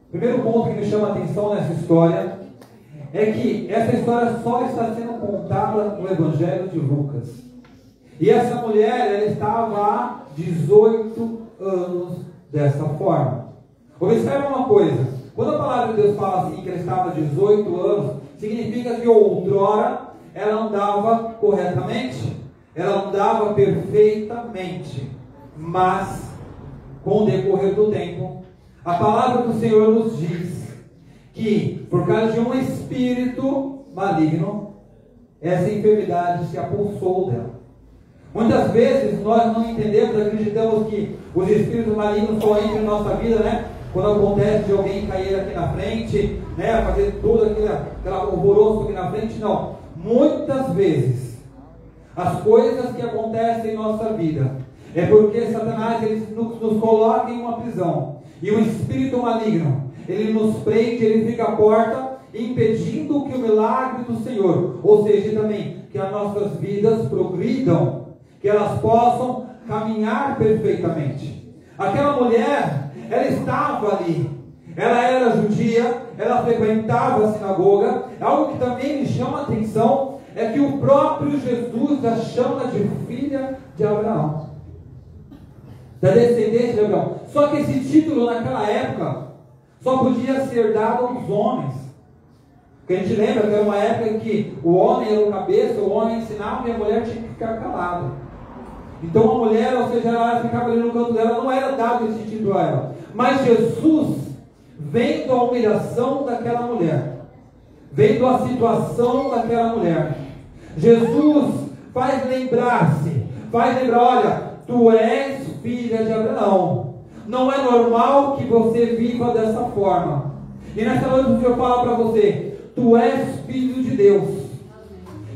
A: o primeiro ponto que me chama a atenção nessa história, é que essa história só está sendo contada no Evangelho de Lucas. E essa mulher, ela estava há 18 anos dessa forma. Observe uma coisa: quando a palavra de Deus fala assim, que ela estava há 18 anos, significa que outrora ela andava corretamente, ela andava perfeitamente, mas com o decorrer do tempo, a palavra do Senhor nos diz que por causa de um espírito maligno, essa enfermidade se apossou dela. Muitas vezes nós não entendemos, acreditamos que os espíritos malignos só entram em nossa vida, né? Quando acontece de alguém cair aqui na frente, né? Fazer tudo aquele alvoroço aqui na frente, não. Muitas vezes, as coisas que acontecem em nossa vida, é porque Satanás ele nos coloca em uma prisão. E o espírito maligno, ele nos prende, ele fica à porta, impedindo que o milagre do Senhor, ou seja, também que as nossas vidas progridam, que elas possam caminhar perfeitamente. Aquela mulher, ela estava ali, ela era judia, ela frequentava a sinagoga. Algo que também me chama a atenção é que o próprio Jesus a chama de filha de Abraão, da descendência de Abraão. Só que esse título naquela época só podia ser dado aos homens. Porque a gente lembra que era uma época em que o homem era o cabeça, o homem ensinava e a mulher tinha que ficar calada. Então a mulher, ou seja, ela ficava ali no canto dela, não era dado esse título a ela. Mas Jesus, vendo a humilhação daquela mulher, vendo a situação daquela mulher, Jesus faz lembrar, olha, tu és filha de Abraão. Não é normal que você viva dessa forma. E nessa noite o Senhor fala para você, tu és filho de Deus.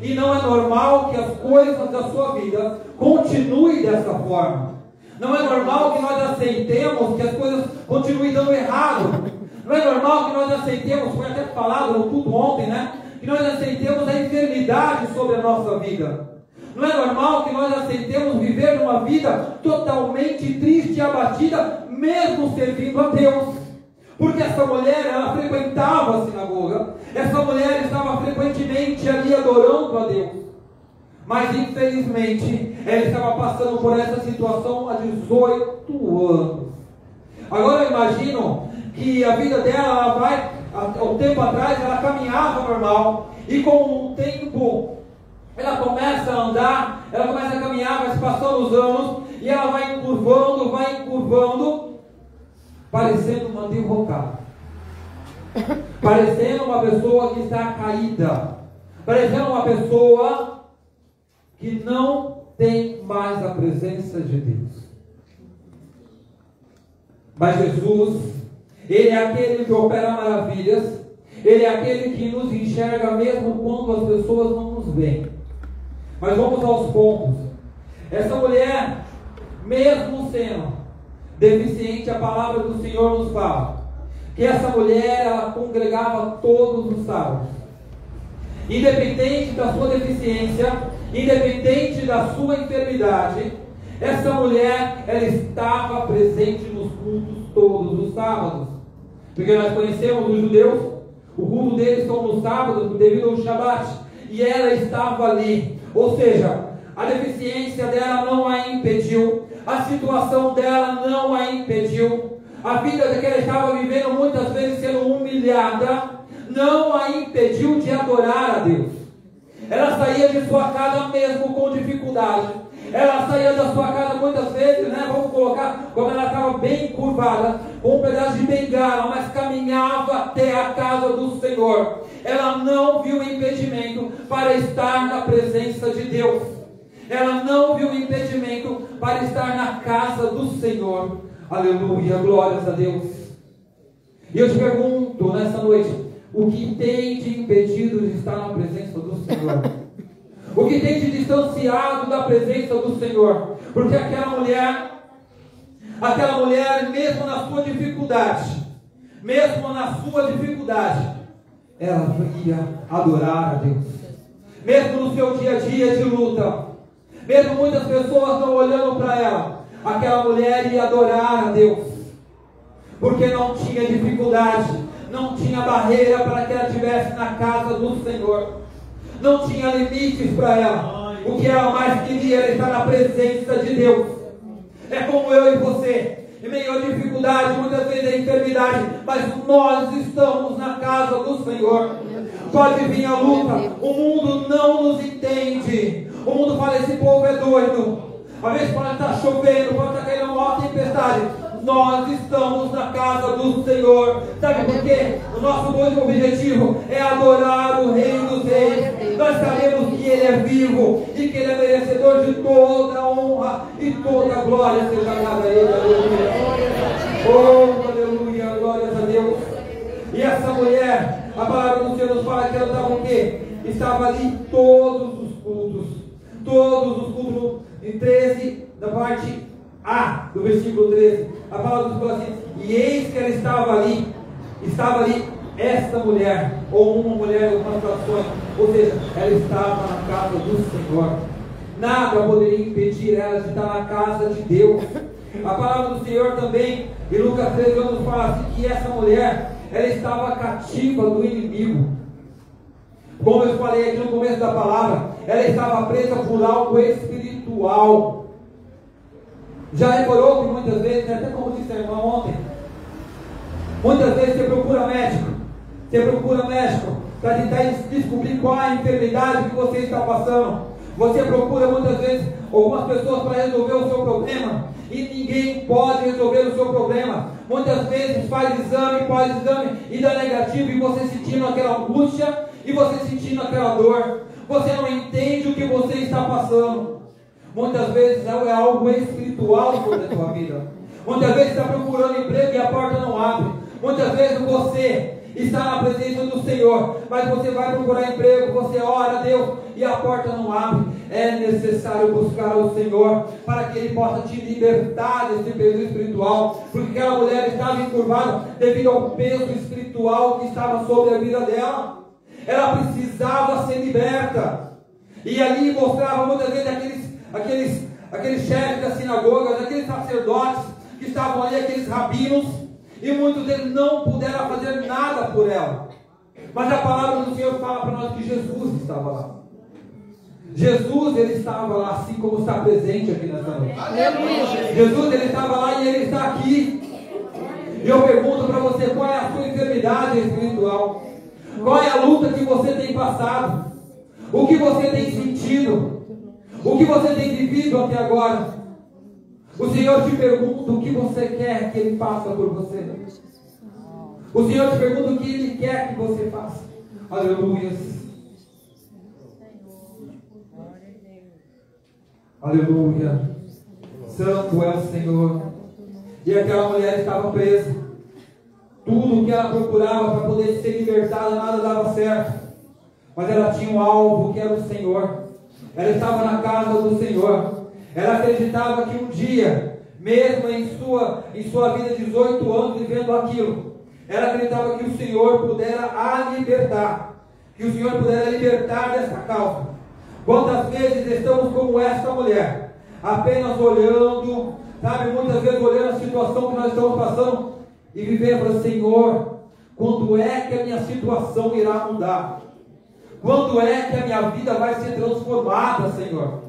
A: E não é normal que as coisas da sua vida continuem dessa forma. Não é normal que nós aceitemos que as coisas continuem dando errado. Não é normal que nós aceitemos, foi até falado no culto ontem, né? Que nós aceitemos a enfermidade sobre a nossa vida. Não é normal que nós aceitemos viver uma vida totalmente triste e abatida, mesmo servindo a Deus. Porque essa mulher, ela frequentava a sinagoga, essa mulher estava frequentemente ali adorando a Deus. Mas infelizmente, ela estava passando por essa situação há 18 anos. Agora eu imagino que a vida dela, ela vai, há um tempo atrás, ela caminhava normal, e com o tempo, ela começa a andar, ela começa a caminhar, vai se passando os anos, e ela vai encurvando, parecendo uma derrocada, parecendo uma pessoa que está caída, parecendo uma pessoa que não tem mais a presença de Deus. Mas Jesus, Ele é aquele que opera maravilhas, Ele é aquele que nos enxerga mesmo quando as pessoas não nos veem. Mas vamos aos pontos. Essa mulher, mesmo sendo deficiente, a palavra do Senhor nos fala que essa mulher, ela congregava todos os sábados. Independente da sua deficiência, independente da sua enfermidade, essa mulher, ela estava presente nos cultos todos os sábados. Porque nós conhecemos os judeus, o culto deles são no sábado, devido ao Shabat, e ela estava ali. Ou seja, a deficiência dela não a impediu, a situação dela não a impediu, a vida que ela estava vivendo, muitas vezes sendo humilhada, não a impediu de adorar a Deus. Ela saía de sua casa mesmo com dificuldade, ela saía da sua casa muitas vezes, né, vamos colocar, como ela estava bem curvada, com um pedaço de bengala, mas caminhava até a casa do Senhor. Ela não viu impedimento para estar na presença de Deus. Ela não viu impedimento para estar na casa do Senhor. Aleluia, glórias a Deus. E eu te pergunto nessa noite, o que tem te impedido de estar na presença do Senhor? O que tem te distanciado da presença do Senhor? Porque aquela mulher, mesmo na sua dificuldade, ela ia adorar a Deus. Mesmo no seu dia a dia de luta, mesmo muitas pessoas não olhando para ela, aquela mulher ia adorar a Deus. Porque não tinha dificuldade, não tinha barreira para que ela estivesse na casa do Senhor. Não tinha limites para ela. O que ela mais queria era estar na presença de Deus. É como eu e você, em meio à dificuldade, muitas vezes a enfermidade, mas nós estamos na casa do Senhor. Pode vir a luta, o mundo não nos entende. O mundo fala, esse povo é doido. Às vezes pode estar chovendo, pode estar caindo uma tempestade. nós estamos na casa do Senhor. Sabe por quê? O nosso único objetivo é adorar o Rei dos Reis. Nós sabemos que Ele é vivo e que Ele é merecedor de toda honra e toda glória seja dada a Ele. Aleluia. Oh, aleluia, glórias a Deus. E essa mulher, a palavra do Senhor nos fala que ela estava o quê? Estava ali em todos os cultos. Todos os cultos. Em 13, da parte A do versículo 13, a palavra do Senhor fala assim: e eis que ela estava ali esta mulher, ou uma mulher, algumas traduções, ou seja, ela estava na casa do Senhor. Nada poderia impedir ela de estar na casa de Deus. A palavra do Senhor também, em Lucas 13, nos fala assim, que essa mulher, ela estava cativa do inimigo. Como eu falei aqui no começo da palavra, ela estava presa por algo espiritual. Já reparou que muitas vezes, até como disse a irmã ontem, muitas vezes você procura médico para tentar descobrir qual é a enfermidade que você está passando. Você procura muitas vezes algumas pessoas para resolver o seu problema e ninguém pode resolver o seu problema. Muitas vezes faz exame e dá negativo, e você sentindo aquela angústia e você sentindo aquela dor. Você não entende o que você está passando. Muitas vezes é algo espiritual sobre a tua vida. Muitas vezes está procurando emprego e a porta não abre. Muitas vezes você está na presença do Senhor, mas você vai procurar emprego, você ora a Deus e a porta não abre. É necessário buscar o Senhor para que Ele possa te libertar desse peso espiritual, porque aquela mulher estava encurvada devido ao peso espiritual que estava sobre a vida dela. Ela precisava ser liberta. E ali mostrava muitas vezes aqueles chefes das sinagogas, aqueles sacerdotes que estavam ali, aqueles rabinos, e muitos deles não puderam fazer nada por ela. Mas a palavra do Senhor fala para nós que Jesus estava lá. Jesus, Ele estava lá, assim como está presente aqui nessa noite. Aleluia. Jesus, Ele estava lá e Ele está aqui. E eu pergunto para você, qual é a sua enfermidade espiritual? Qual é a luta que você tem passado? O que você tem sentido? O que você tem vivido até agora? O Senhor te pergunta o que você quer que Ele faça por você. O Senhor te pergunta o que Ele quer que você faça. Aleluia. Aleluia. Santo é o Senhor. E aquela mulher estava presa. Tudo que ela procurava para poder ser libertada, nada dava certo. Mas ela tinha um alvo que era o Senhor. Ela estava na casa do Senhor. Ela acreditava que um dia, mesmo em sua vida de 18 anos vivendo aquilo, ela acreditava que o Senhor pudera a libertar. Que o Senhor pudera libertar dessa causa. Quantas vezes estamos como esta mulher, apenas olhando, sabe, muitas vezes olhando a situação que nós estamos passando e vivendo, Senhor, quando é que a minha situação irá mudar? Quando é que a minha vida vai ser transformada, Senhor?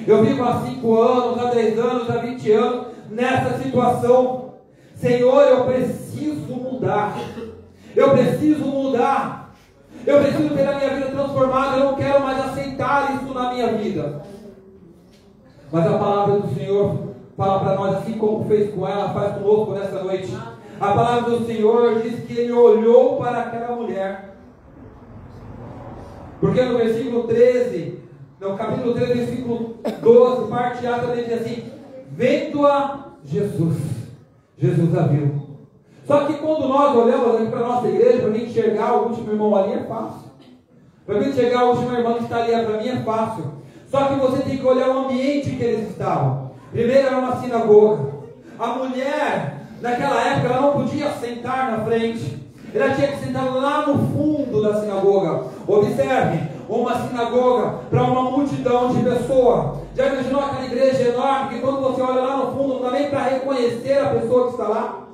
A: Eu vivo há 5 anos, há 10 anos, há 20 anos nessa situação. Senhor, eu preciso mudar. Eu preciso mudar. Eu preciso ter a minha vida transformada. Eu não quero mais aceitar isso na minha vida. Mas a palavra do Senhor fala para nós, assim como fez com ela, faz conosco nessa noite. A palavra do Senhor diz que Ele olhou para aquela mulher. Porque no versículo 13, no capítulo 13, versículo 12, parte A também diz assim: vendo-a Jesus a viu. Só que quando nós olhamos aqui para a nossa igreja, para mim enxergar o último irmão ali é fácil. Para mim enxergar o último irmão que está ali, para mim é fácil. Só que você tem que olhar o ambiente que eles estavam. Primeiro era uma sinagoga. A mulher, naquela época, ela não podia sentar na frente. Ela tinha que sentar lá no fundo da sinagoga. Observe, uma sinagoga para uma multidão de pessoas. Já imaginou aquela igreja enorme que quando você olha lá no fundo não dá nem para reconhecer a pessoa que está lá?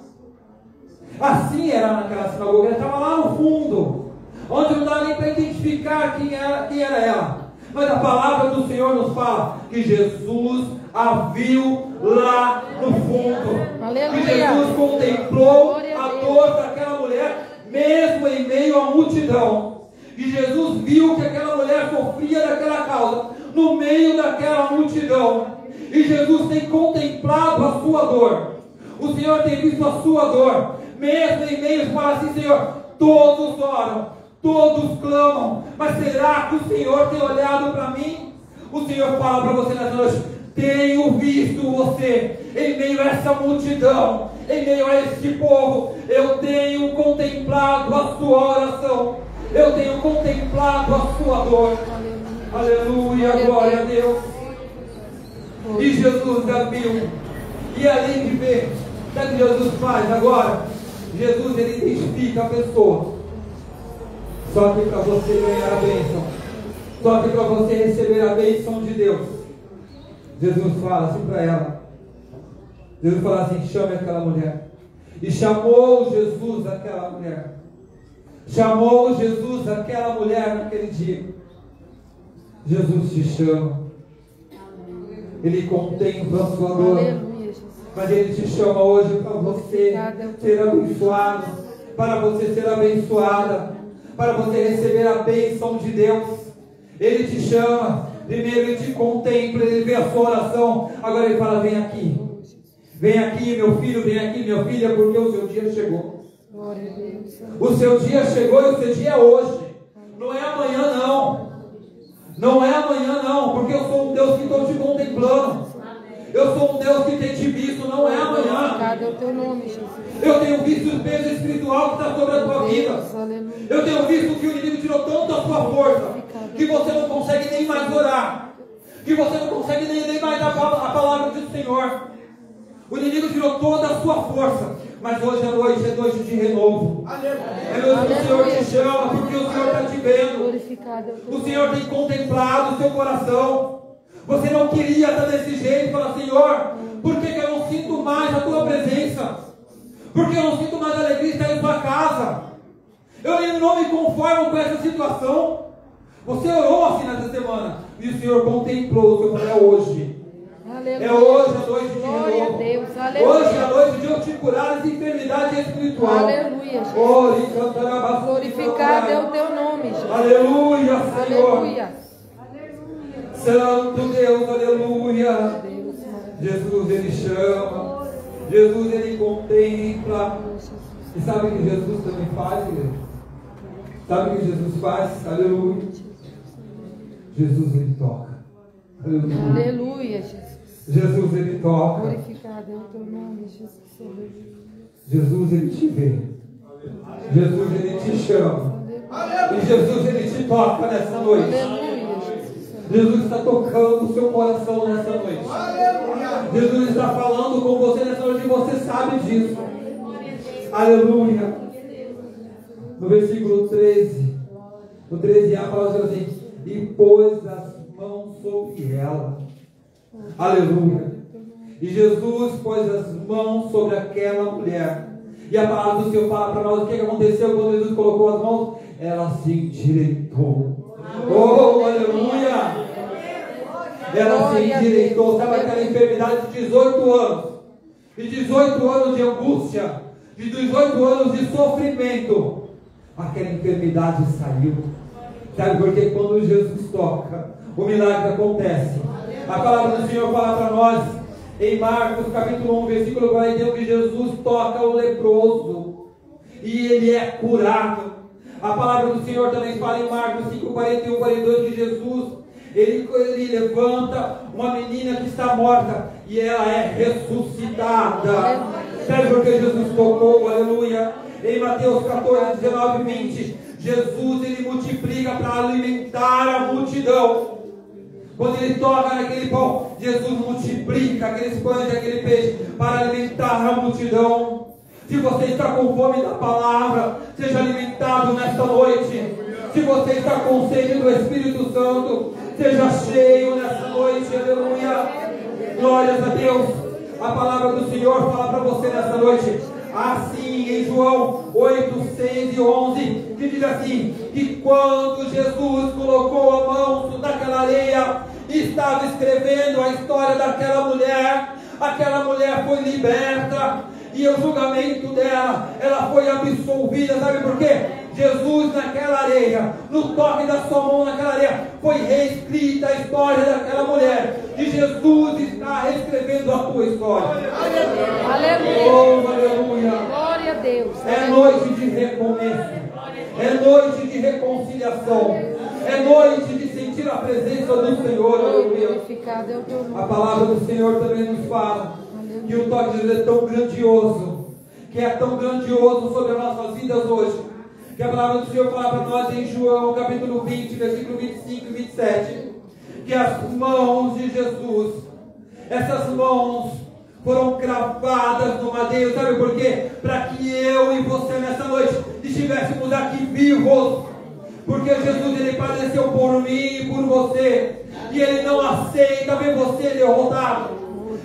A: Assim era naquela sinagoga. Ela estava lá no fundo, onde não dá nem para identificar quem era ela. Mas a palavra do Senhor nos fala que Jesus a viu lá no fundo. Aleluia. Que Jesus contemplou a dor daquela mulher, mesmo em meio à multidão. E Jesus viu que aquela mulher sofria daquela causa, no meio daquela multidão. E Jesus tem contemplado a sua dor. O Senhor tem visto a sua dor. Mesmo em meio, fala assim, Senhor, todos oram, todos clamam, mas será que o Senhor tem olhado para mim? O Senhor fala para você nessa noite: tenho visto você em meio a essa multidão, em meio a este povo. Eu tenho contemplado a sua oração, eu tenho contemplado a sua dor. Aleluia, glória a Deus. E Jesus viu, e além de ver, sabe o que Jesus faz agora? Jesus, ele identifica a pessoa. Só que para você ganhar a bênção, só que para você receber a bênção de Deus, Jesus fala assim para ela. Jesus fala assim: chame aquela mulher. E chamou Jesus aquela mulher. Chamou Jesus aquela mulher naquele dia. Jesus te chama. Ele contempla a sua dor. Mas Ele te chama hoje para você ser abençoado, para você ser abençoada, para você receber a bênção de Deus. Ele te chama, primeiro Ele te contempla, Ele vê a sua oração, agora Ele fala: vem aqui, meu filho, vem aqui, minha filha, porque o seu dia chegou. O seu dia chegou e o seu dia é hoje, não é amanhã não. Não é amanhã não, porque eu sou um Deus que estou te contemplando. Eu sou um Deus que tem te visto, não é amanhã.
C: Cadê o teu nome, Jesus?
A: Eu tenho visto o peso espiritual que está sobre a tua vida. Eu tenho visto que o inimigo tirou tanto a sua força, que você não consegue nem mais orar, que você não consegue nem mais dar a palavra do Senhor. O inimigo tirou toda a sua força. Mas hoje à noite é noite de renovo. É noite que o Senhor te chama, porque o Senhor está te vendo. O Senhor tem contemplado o seu coração. Você não queria estar desse jeito. Fala: Senhor, por que eu não sinto mais a tua presença? Por que eu não sinto mais a alegria de estar em tua casa? Eu não me conformo com essa situação. Você orou assim nessa semana, e o Senhor contemplou. O Senhor falou: é hoje.
C: Aleluia.
A: É hoje a noite de
C: Glória
A: renovo.
C: a Deus. Aleluia.
A: Hoje é a noite de eu te curar essa enfermidade espiritual.
C: Aleluia, Jesus. Glorificado é o teu nome, Jesus.
A: Aleluia, Senhor.
C: Aleluia.
A: Santo Deus, aleluia. Jesus, Ele chama. Jesus, Ele contempla. E sabe o que Jesus também faz, igreja? Sabe o que Jesus faz? Aleluia. Jesus, Ele toca. Aleluia.
C: Aleluia, Jesus.
A: Jesus, Ele toca.
C: Glorificado é o teu nome, Jesus.
A: Jesus, Ele te vê. Jesus, Ele te chama. E Jesus, Ele te toca nessa noite.
C: Aleluia, Jesus.
A: Jesus está tocando o seu coração nessa noite. Jesus está falando com você nessa noite e você sabe disso. Aleluia. No versículo 13, no 13a fala assim: e pôs as mãos sobre ela. Aleluia. E Jesus pôs as mãos sobre aquela mulher. E a palavra do Senhor fala para nós o que aconteceu quando Jesus colocou as mãos. Ela se endireitou. Oh, aleluia. Ela se endireitou. Sabe aquela enfermidade de 18 anos? De 18 anos de angústia, de 18 anos de sofrimento. Aquela enfermidade saiu. Sabe por quê? Quando Jesus toca, o milagre acontece. A palavra do Senhor fala para nós em Marcos capítulo 1, versículo 41, que Jesus toca o leproso e ele é curado. A palavra do Senhor também fala em Marcos 5, 41, 42, que Jesus ele levanta uma menina que está morta e ela é ressuscitada. Sabe por que Jesus tocou? Aleluia. Em Mateus 14, 19 e 20, Jesus ele multiplica para alimentar a multidão. Quando ele toca naquele pão, Jesus multiplica aqueles pães e aquele peixe para alimentar a multidão. Se você está com fome da palavra, seja alimentado nesta noite. Se você está com sede do Espírito Santo, seja cheio nesta noite. Aleluia. Glórias a Deus. A palavra do Senhor fala para você nesta noite. Assim, em João 8, 6 e 11, que diz assim: que quando Jesus colocou a mão naquela areia, estava escrevendo a história daquela mulher. Aquela mulher foi liberta, e o julgamento dela, ela foi absolvida. Sabe por quê? Jesus naquela areia, no toque da sua mão naquela areia, foi reescrita a história daquela mulher. que Jesus está reescrevendo a tua história.
C: Aleluia.
A: Oh, aleluia.
C: Glória a Deus.
A: É noite de recomeço. É noite de reconciliação. É noite de sentir a presença do Senhor. Aleluia.
C: Glorificado é o teu nome.
A: A palavra do Senhor também nos fala que o toque de Deus é tão grandioso, que é tão grandioso sobre as nossas vidas hoje, que a palavra do Senhor fala para nós em João capítulo 20, versículo 25 e 27, que as mãos de Jesus, essas mãos foram cravadas no madeiro. Sabe por quê? Para que eu e você nessa noite estivéssemos aqui vivos, porque Jesus, ele padeceu por mim e por você, e ele não aceita ver você derrotado.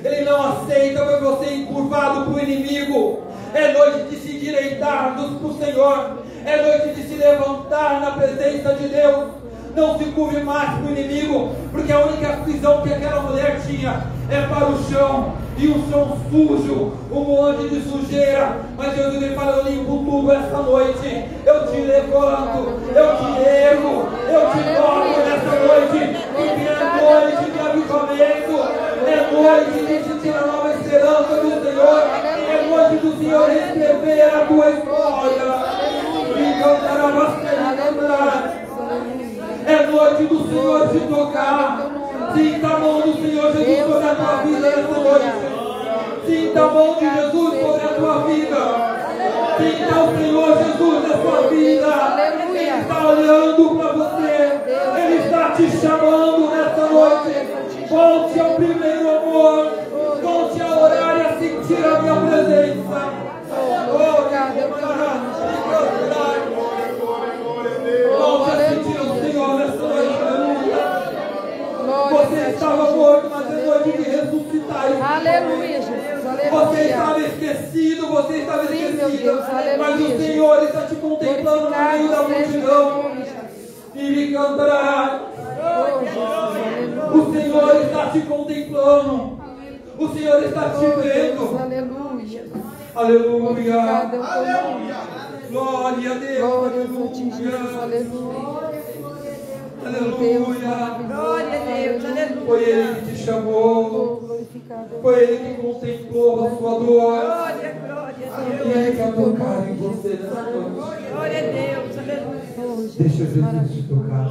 A: Ele não aceita ver você encurvado para o inimigo. É noite de se direitarmos para o Senhor. É noite de se levantar na presença de Deus. Não se curve mais para o inimigo, porque a única visão que aquela mulher tinha é para o chão, e o chão sujo, um monte de sujeira. Mas Jesus, ele fala: eu limpo tudo essa noite. Eu te levanto, eu te ergo, eu te toco nessa noite, porque é noite de avivamento. É noite de sentir a nova esperança do Senhor. É noite do Senhor reescrever a tua história. É noite do Senhor te tocar. Sinta a mão do Senhor Jesus sobre a tua vida nessa noite. Sinta a mão de Jesus sobre a tua vida. Sinta o Senhor Jesus na sua vida. Ele está olhando para você. Ele está te chamando nessa noite. Volte ao primeiro amor. Volte a orar e a sentir a minha presença. Volte a sentir o Senhor nessa noite. Você estava morto, mas é noite de ressuscitar.
C: Aleluia, Jesus. Aleluia.
A: Você estava esquecido, você estava esquecida. Mas o Senhor está te contemplando no meio da multidão. E me cantará. O Senhor está te contemplando. O Senhor está te vendo.
C: Aleluia.
A: Aleluia.
C: Aleluia.
A: Glória a Deus.
C: Glória a ti, Jesus. Aleluia.
A: Aleluia.
C: Glória a Deus. Aleluia.
A: Foi Ele que te chamou. Foi Ele que contemplou a sua dor.
C: Glória,
A: E Ele quer tocar em você nessa noite.
C: glória a Deus. Aleluia.
A: Deixa Jesus te tocar.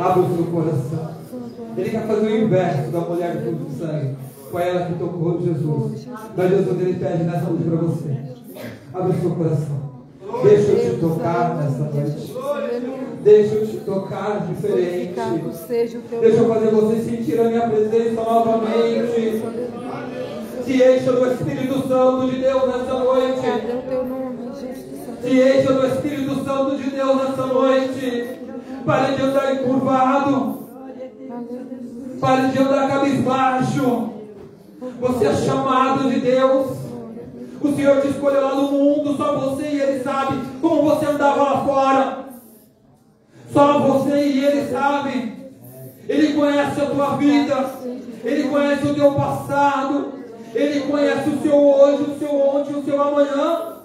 A: Abra o seu coração. Ele quer fazer o inverso da mulher do fluxo de sangue. Foi ela que tocou Jesus. Mas Jesus, ele pede nessa noite para você. Abra o seu coração. Deixa eu te tocar nessa noite. Deixa eu te tocar diferente. Deixa eu fazer você sentir a minha presença novamente. Se encha do Espírito Santo de Deus nessa noite. Se encha do Espírito Santo de Deus nessa noite. Pare de andar encurvado. Pare de andar cabisbaixo. Você é chamado de Deus. O Senhor te escolheu lá no mundo, só você e Ele sabe como você andava lá fora. Só você e Ele sabe. Ele conhece a tua vida. Ele conhece o teu passado. Ele conhece o seu hoje, o seu ontem, o seu amanhã.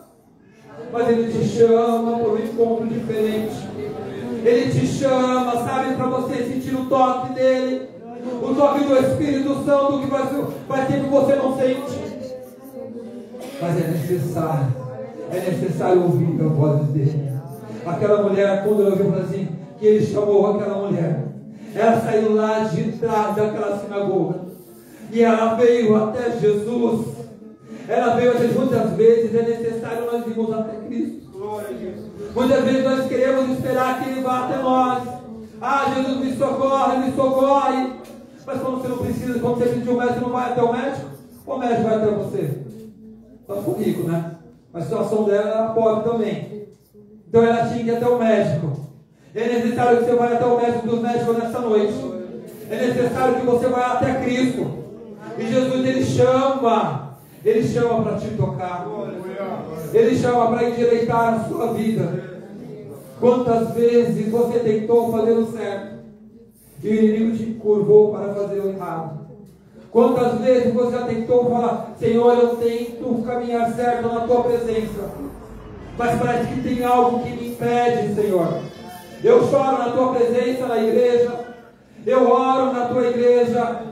A: Mas Ele te chama por um encontro diferente. Ele te chama, sabe, para você sentir o toque dEle. O toque do Espírito Santo que faz tempo que você não sente. Mas é necessário ouvir a voz dele. Aquela mulher, quando ela ouviu assim, que ele chamou aquela mulher, ela saiu lá de trás daquela sinagoga e ela veio até Jesus. Ela veio até Jesus. Muitas vezes é necessário nós irmos até Cristo. Muitas vezes nós queremos esperar que Ele vá até nós. Ah, Jesus, me socorre, me socorre. Mas quando você não precisa, quando você precisa de um médico, não vai até o médico, o médico vai até você. Ela ficou rico, né? Mas a situação dela era pobre também. Então ela tinha que ir até o médico. É necessário que você vá até o médico dos médicos nessa noite. É necessário que você vá até Cristo. E Jesus, Ele chama para te tocar. Ele chama para endireitar a sua vida. Quantas vezes você tentou fazer o certo e o inimigo te curvou para fazer o errado? Quantas vezes você já tentou falar: Senhor, eu tento caminhar certo na tua presença, mas parece que tem algo que me impede, Senhor. Eu choro na tua presença na igreja, eu oro na tua igreja,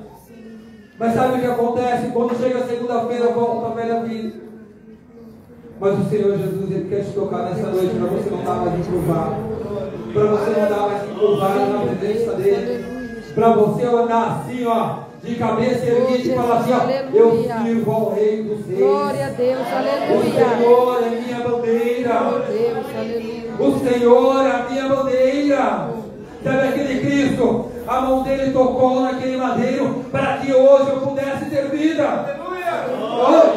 A: Mas sabe o que acontece? Quando chega segunda-feira, volta a velha vida. Mas o Senhor Jesus, Ele quer te tocar nessa noite para você não estar mais encurvado. Para você não estar mais encurvado na presença dEle. Para você andar assim, ó, de cabeça erguida e falar assim, ó, eu sirvo ao Rei dos Reis.
C: Glória a Deus, aleluia.
A: O Senhor é minha bandeira.
C: Deus, aleluia.
A: O Senhor é a minha bandeira. Sabe aquele Cristo? A mão dele tocou naquele madeiro para que hoje eu pudesse ter vida. Aleluia.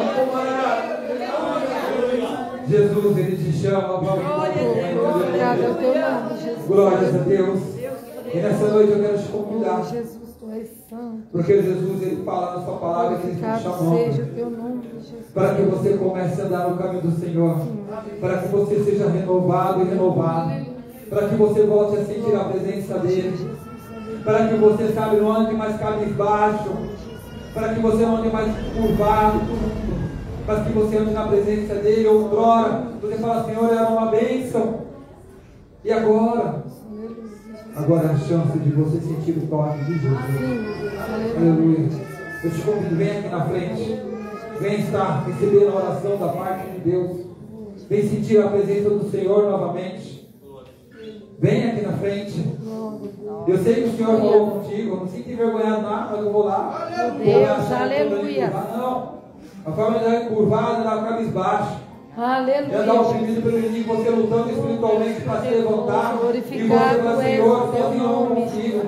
A: Jesus, Ele te chama.
C: Obrigado ao teu nome, Jesus.
A: Glórias a Deus. E nessa noite eu quero te convidar.
C: Jesus, tu és santo.
A: Porque Jesus, Ele fala na sua palavra que Ele te chamou
C: seja o teu nome, Jesus.
A: para que você comece a andar no caminho do Senhor. Para que você seja renovado e renovado. Para que você volte a sentir a presença dEle. Para que você, sabe, não ande mais cabisbaixo. Para que você não ande mais curvado. Para que você ande na presença dEle. Outrora, você fala, Senhor, era uma bênção. E agora? Agora é a chance de você sentir o toque de Jesus. Aleluia. Eu te convido, vem aqui na frente. Vem estar recebendo a oração da parte de Deus. Vem sentir a presença do Senhor novamente. Vem aqui na frente. Eu sei que o Senhor falou contigo. Eu não sinto envergonhado nada, mas eu vou lá.
C: Deus, aleluia.
A: Não. A forma de andar curvada, andar cabisbaixo.
C: Aleluia.
A: Andar oprimido pelo inimigo, você lutando espiritualmente para se levantar. E você fala, Senhor, sozinho eu não consigo.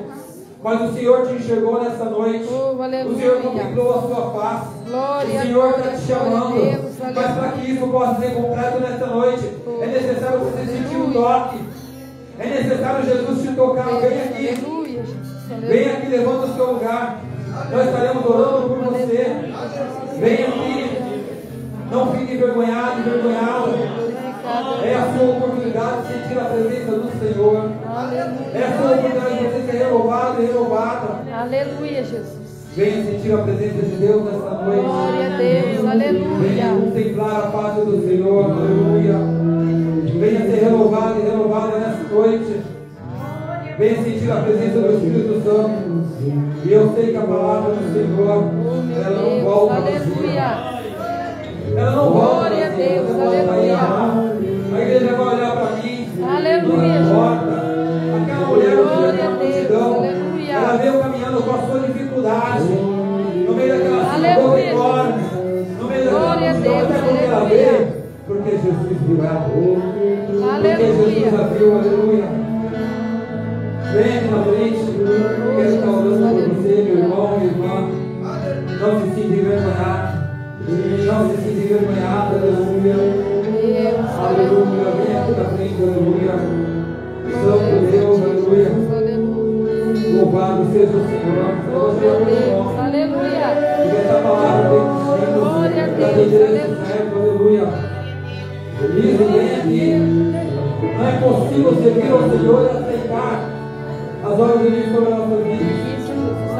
A: Mas o Senhor te enxergou nessa noite. O Senhor contemplou a sua face. O Senhor está te chamando. Mas para que isso possa ser completo nessa noite, é necessário você sentir um toque. É necessário Jesus te tocar. Vem aqui. Vem aqui, levanta o seu lugar. Nós estaremos orando por você. Vem aqui. Não fique envergonhado, envergonhada. É a sua oportunidade de sentir a presença do Senhor. É a sua oportunidade de você ser renovado e renovada.
C: Aleluia, Jesus.
A: Venha sentir a presença de Deus nessa noite.
C: Glória a Deus, aleluia.
A: Venha contemplar a face do Senhor, aleluia. Venha ser renovado e renovada nessa noite. Venha sentir a presença do Espírito Santo. E eu sei que a palavra do Senhor, ela não volta vazia. Ela não volta.
C: Glória a Deus, aleluia.
A: A igreja vai olhar para mim.
C: Aleluia.
A: Não importa. Aquela mulher
C: Glória a Deus, aleluia.
A: ela veio caminhando com a sua dificuldade. No meio daquela
C: aleluia.
A: enorme. No meio daquela situação que ela veio. Porque Jesus viu ela. Porque Jesus a viu, aleluia. Vem aqui na frente. Quero estar orando por você, meu irmão, minha irmã. Não se sinta envergonhado. Não se sinta envergonhado, aleluia. Aleluia. Vem aqui na frente, aleluia. Santo Deus, aleluia. Louvado seja o Senhor.
C: Aleluia.
A: E essa palavra vem para ter direito certo, aleluia. Isso, vem aqui. Não é possível servir ao Senhor e aceitar as ordens de Deus sobre a nossa vida.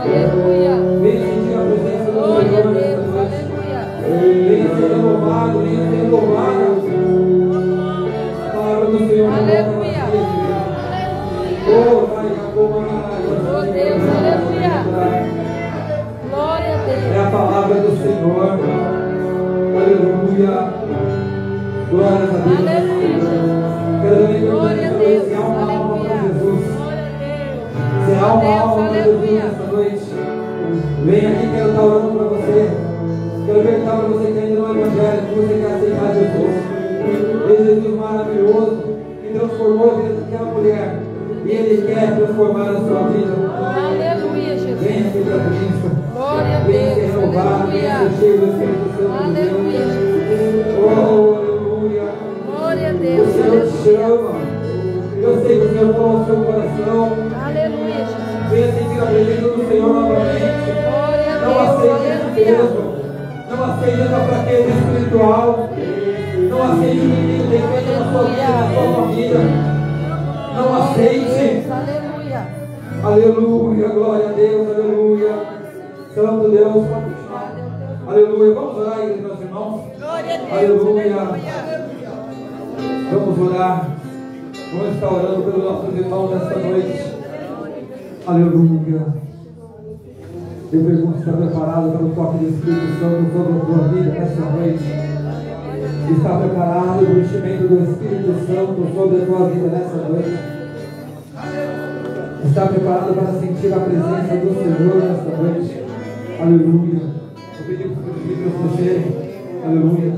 C: Aleluia.
A: Venha sentir a presença do Senhor nessa noite. Venha ser renovado, venha ser renovada. A palavra do Senhor.
C: Aleluia.
A: Oh, Deus,
C: aleluia. Glória a Deus.
A: É a palavra do Senhor. Aleluia. Glória a Deus.
C: Aleluia. Glória a Deus.
A: Se há uma alma para Jesus. Se há
C: Aleluia.
A: uma alma para Jesus nessa noite, vem aqui, quero estar orando para você. Quero perguntar para você que ainda não é evangélico, que você quer aceitar Jesus. Esse Jesus maravilhoso que transformou a vida daquela mulher. E Ele quer transformar a sua vida.
C: Aleluia, Jesus.
A: Venha aqui para Cristo.
C: Glória a
A: Venha ser
C: Deus.
A: renovado, venha ser cheio do Espírito Santo de
C: Aleluia,
A: Deus. Oh, aleluia.
C: Glória a
A: O
C: Deus.
A: Senhor te chama. Eu sei que o Senhor falou no seu coração.
C: Aleluia, Jesus.
A: Venha sentir a presença do Senhor novamente.
C: Glória a
A: Não
C: Deus.
A: aceite esse peso. Não aceite essa fraqueza espiritual. Não aceite o inimigo ter feito na sua vida, na sua família. Não aceite.
C: Aleluia.
A: Aleluia, glória a Deus, aleluia. Santo Deus. Aleluia. Vamos orar, igreja, meus irmãos. Aleluia. Vamos orar. Vamos estar orando pelos nossos irmãos nesta noite. Aleluia. Eu pergunto, está preparado para o toque do Espírito Santo sobre a tua vida nessa noite? Está preparado para o enchimento do Espírito Santo sobre a tua vida nessa noite? Está preparado para sentir a presença do Senhor nessa noite? Aleluia. Eu pedi para os livros descerem. Aleluia.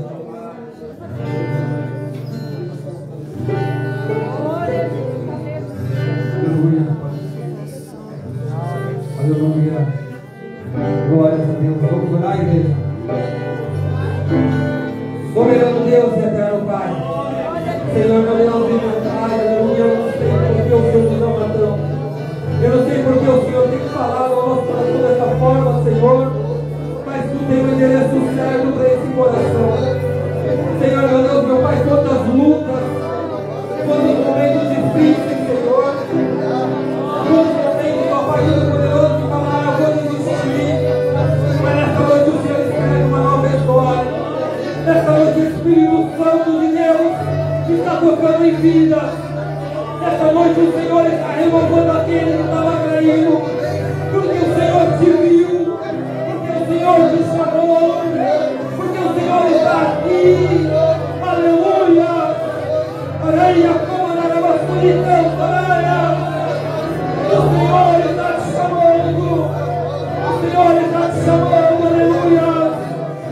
A: Aleluia. Glórias a Deus. Vamos orar, igreja. Soberano Deus e eterno Pai. Senhor, meu Deus e meu Pai. Aleluia. Eu não sei porque o Senhor nos ama tanto. Eu não sei porque o Senhor tem falado ao nosso coração dessa forma, Senhor. Mas tu tem o endereço certo para esse coração. Senhor, meu Deus, meu Pai, quantas lutas, quantos momentos difíceis, Senhor. Quantos momentos, meu Pai, Todo-Poderoso, que falaram coisas de ti. Mas nessa noite o Senhor escreve uma nova história. Nessa noite o Espírito Santo de Deus está tocando em vida. Nessa noite o Senhor está renovando aquele que estava caído. Porque o Senhor te viu. Porque o Senhor te chamou. Porque o Senhor está aqui. Aleluia. Areia, como na vasculha, areia. O Senhor está te chamando. O Senhor está te chamando. Aleluia.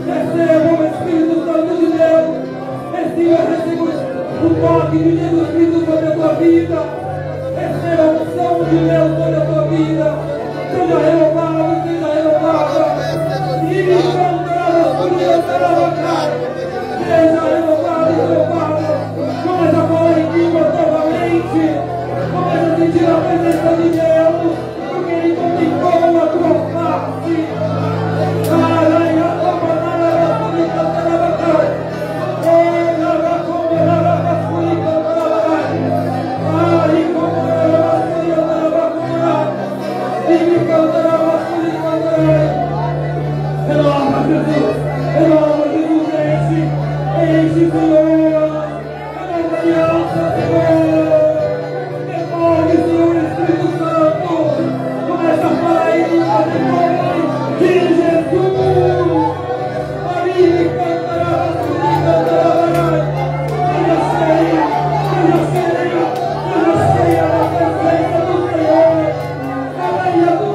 A: Receba o Espírito Santo de Deus. Receba o toque de Jesus Cristo sobre a tua vida. Receba a unção de Deus sobre a tua vida. Seja renovado, seja renovada. E me encontrarás por Deus pela boca. Seja renovado, renovado. Começa a falar em línguas novamente. Começa a sentir a presença de Deus. Porque Ele comunicou a tua face. Aranha, toma na vasculha, pela boca. Renova Jesus, enche Senhor, renova aliança Senhor, devolve Senhor Espírito Santo, começa a falar em nome de Jesus, Maria cantará, seja cheia da presença do Senhor, Maria do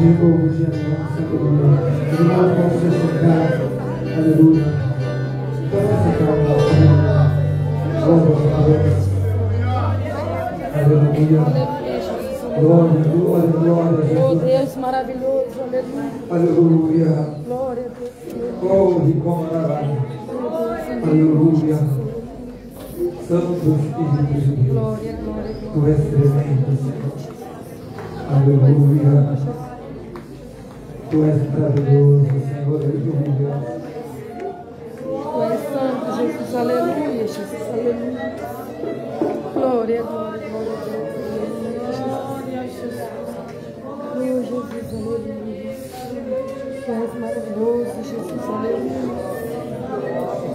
A: de novo, dia novo, Senhor. De novo, vamos se sentar. Aleluia. Vamos sentar no nosso nome. Glória a Deus. Aleluia. Glória, glória, glória, Jesus.
C: Oh Deus maravilhoso, aleluia.
A: Aleluia.
C: Glória a Deus.
A: Oh, de como aleluia. Santo Espírito de Deus.
C: Glória, glória,
A: Tu és tremendo, Senhor. Aleluia. Tu és maravilhoso, Senhor. Aleluia.
C: Tu és santo, Jesus. Aleluia, Jesus. Aleluia. Glória, glória, glória a Deus. Glória a Jesus. Oh, Jesus, aleluia. Tu és maravilhoso, Jesus. Aleluia.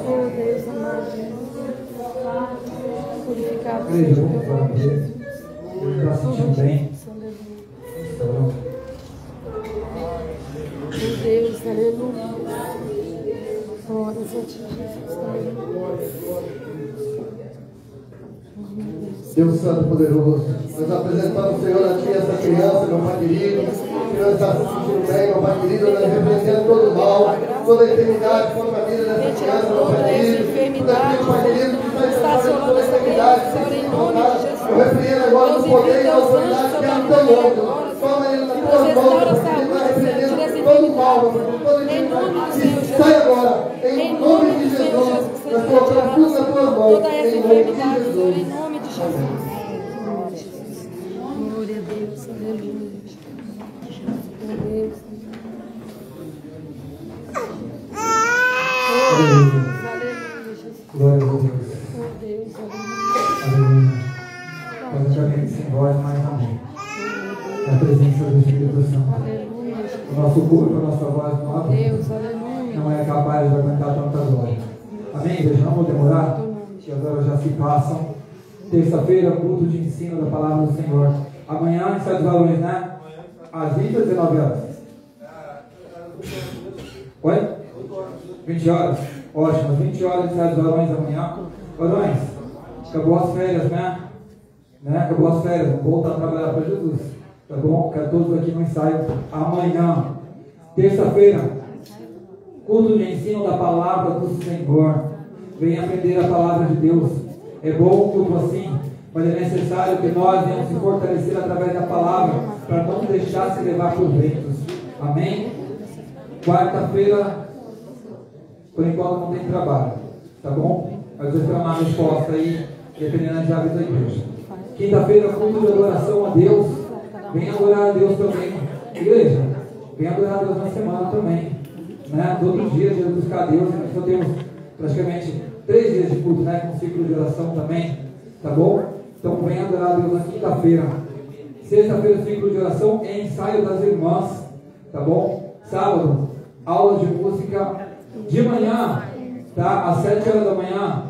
C: Oh, Deus amado. Purificado seja o teu nome, Jesus.
A: Ele está sentindo bem.
C: Oh, Deus, aleluia. Glória a ti, Jesus. Aleluia.
F: Deus Santo Poderoso, nós apresentamos, Senhor, a Ti essa criança, meu Pai querido, que não está se sentindo bem, meu Pai querido, nós repreendemos todo o mal, toda a enfermidade contra a vida dessa criança, meu Pai querido, tudo aquilo, Pai querido, que está sofrendo toda enfermidade, eu repreendo agora o poder e a autoridade que há no Teu nome, toma ele nas Tuas mãos, Pai querido, vai repreendendo todo o mal, toda enfermidade, sai agora, em nome de Jesus, nós colocamos tudo nas Tuas mãos, em nome de Jesus.
C: Glória a Deus, aleluia. Glória a Deus.
A: Glória a Deus.
C: Oh Deus,
A: Aleluia. Nós também sem voz, mas amém. Na presença do Espírito Santo.
C: aleluia.
A: O nosso corpo, a nossa voz não abre.
C: Deus, aleluia.
A: Não é capaz de aguentar tanta glória. Amém, igreja? Não vou demorar, que as horas já se passam. Terça-feira, culto de ensino da palavra do Senhor. Amanhã, em Sete Valores, né? Às 20 ou 19 horas? Oi? 20 horas? Ótimo, 20 horas de Sete Valores amanhã. Varões, acabou as férias, né? Acabou as férias, vamos voltar a trabalhar para Jesus. Tá bom? Quero todos aqui no ensaio. Amanhã, terça-feira, culto de ensino da palavra do Senhor. Venha aprender a palavra de Deus. É bom tudo assim, mas é necessário que nós venhamos se fortalecer através da palavra para não deixar se levar por ventos. Amém? Quarta-feira, por enquanto não tem trabalho, tá bom? Mas eu espero uma resposta aí, dependendo da chave da igreja. Quinta-feira, culto de adoração a Deus. Venha adorar a Deus também, igreja. Venha adorar a Deus na semana também, né? Todo dia, dia de buscar a Deus. Nós só temos praticamente 3 dias de culto, né? Com ciclo de oração também, tá bom? Então venha adorar a Deus na quinta-feira. Sexta-feira, ciclo de oração e ensaio das irmãs, tá bom? Sábado, aula de música de manhã, tá? Às 7 horas da manhã.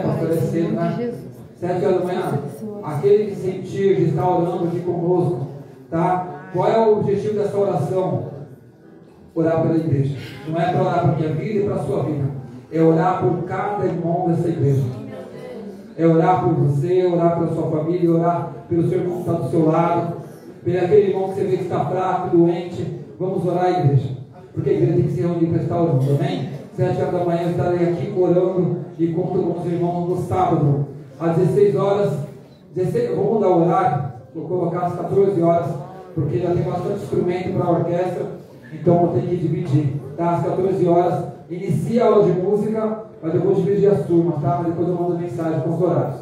A: Pastor, é cedo, né? 7 horas da manhã. Aquele que sentir que está orando aqui conosco, tá? Qual é o objetivo dessa oração? Orar pela igreja. Não é para orar para a minha vida e para a sua vida. É orar por cada irmão dessa igreja. É orar por você, orar pela sua família, orar pelo seu irmão que está do seu lado, pelo aquele irmão que você vê que está fraco, doente. Vamos orar, igreja. Porque a igreja tem que se reunir para estar orando, amém? 7 horas da manhã eu estarei aqui orando e conto com os irmãos no sábado. Às 16 horas, eu vou mudar o horário, vou colocar às 14 horas, porque já tem bastante instrumento para a orquestra, então vou ter que dividir. Tá? Às 14 horas, inicia a aula de música, mas eu vou dividir as turmas, tá? Mas depois eu mando mensagem com os horários.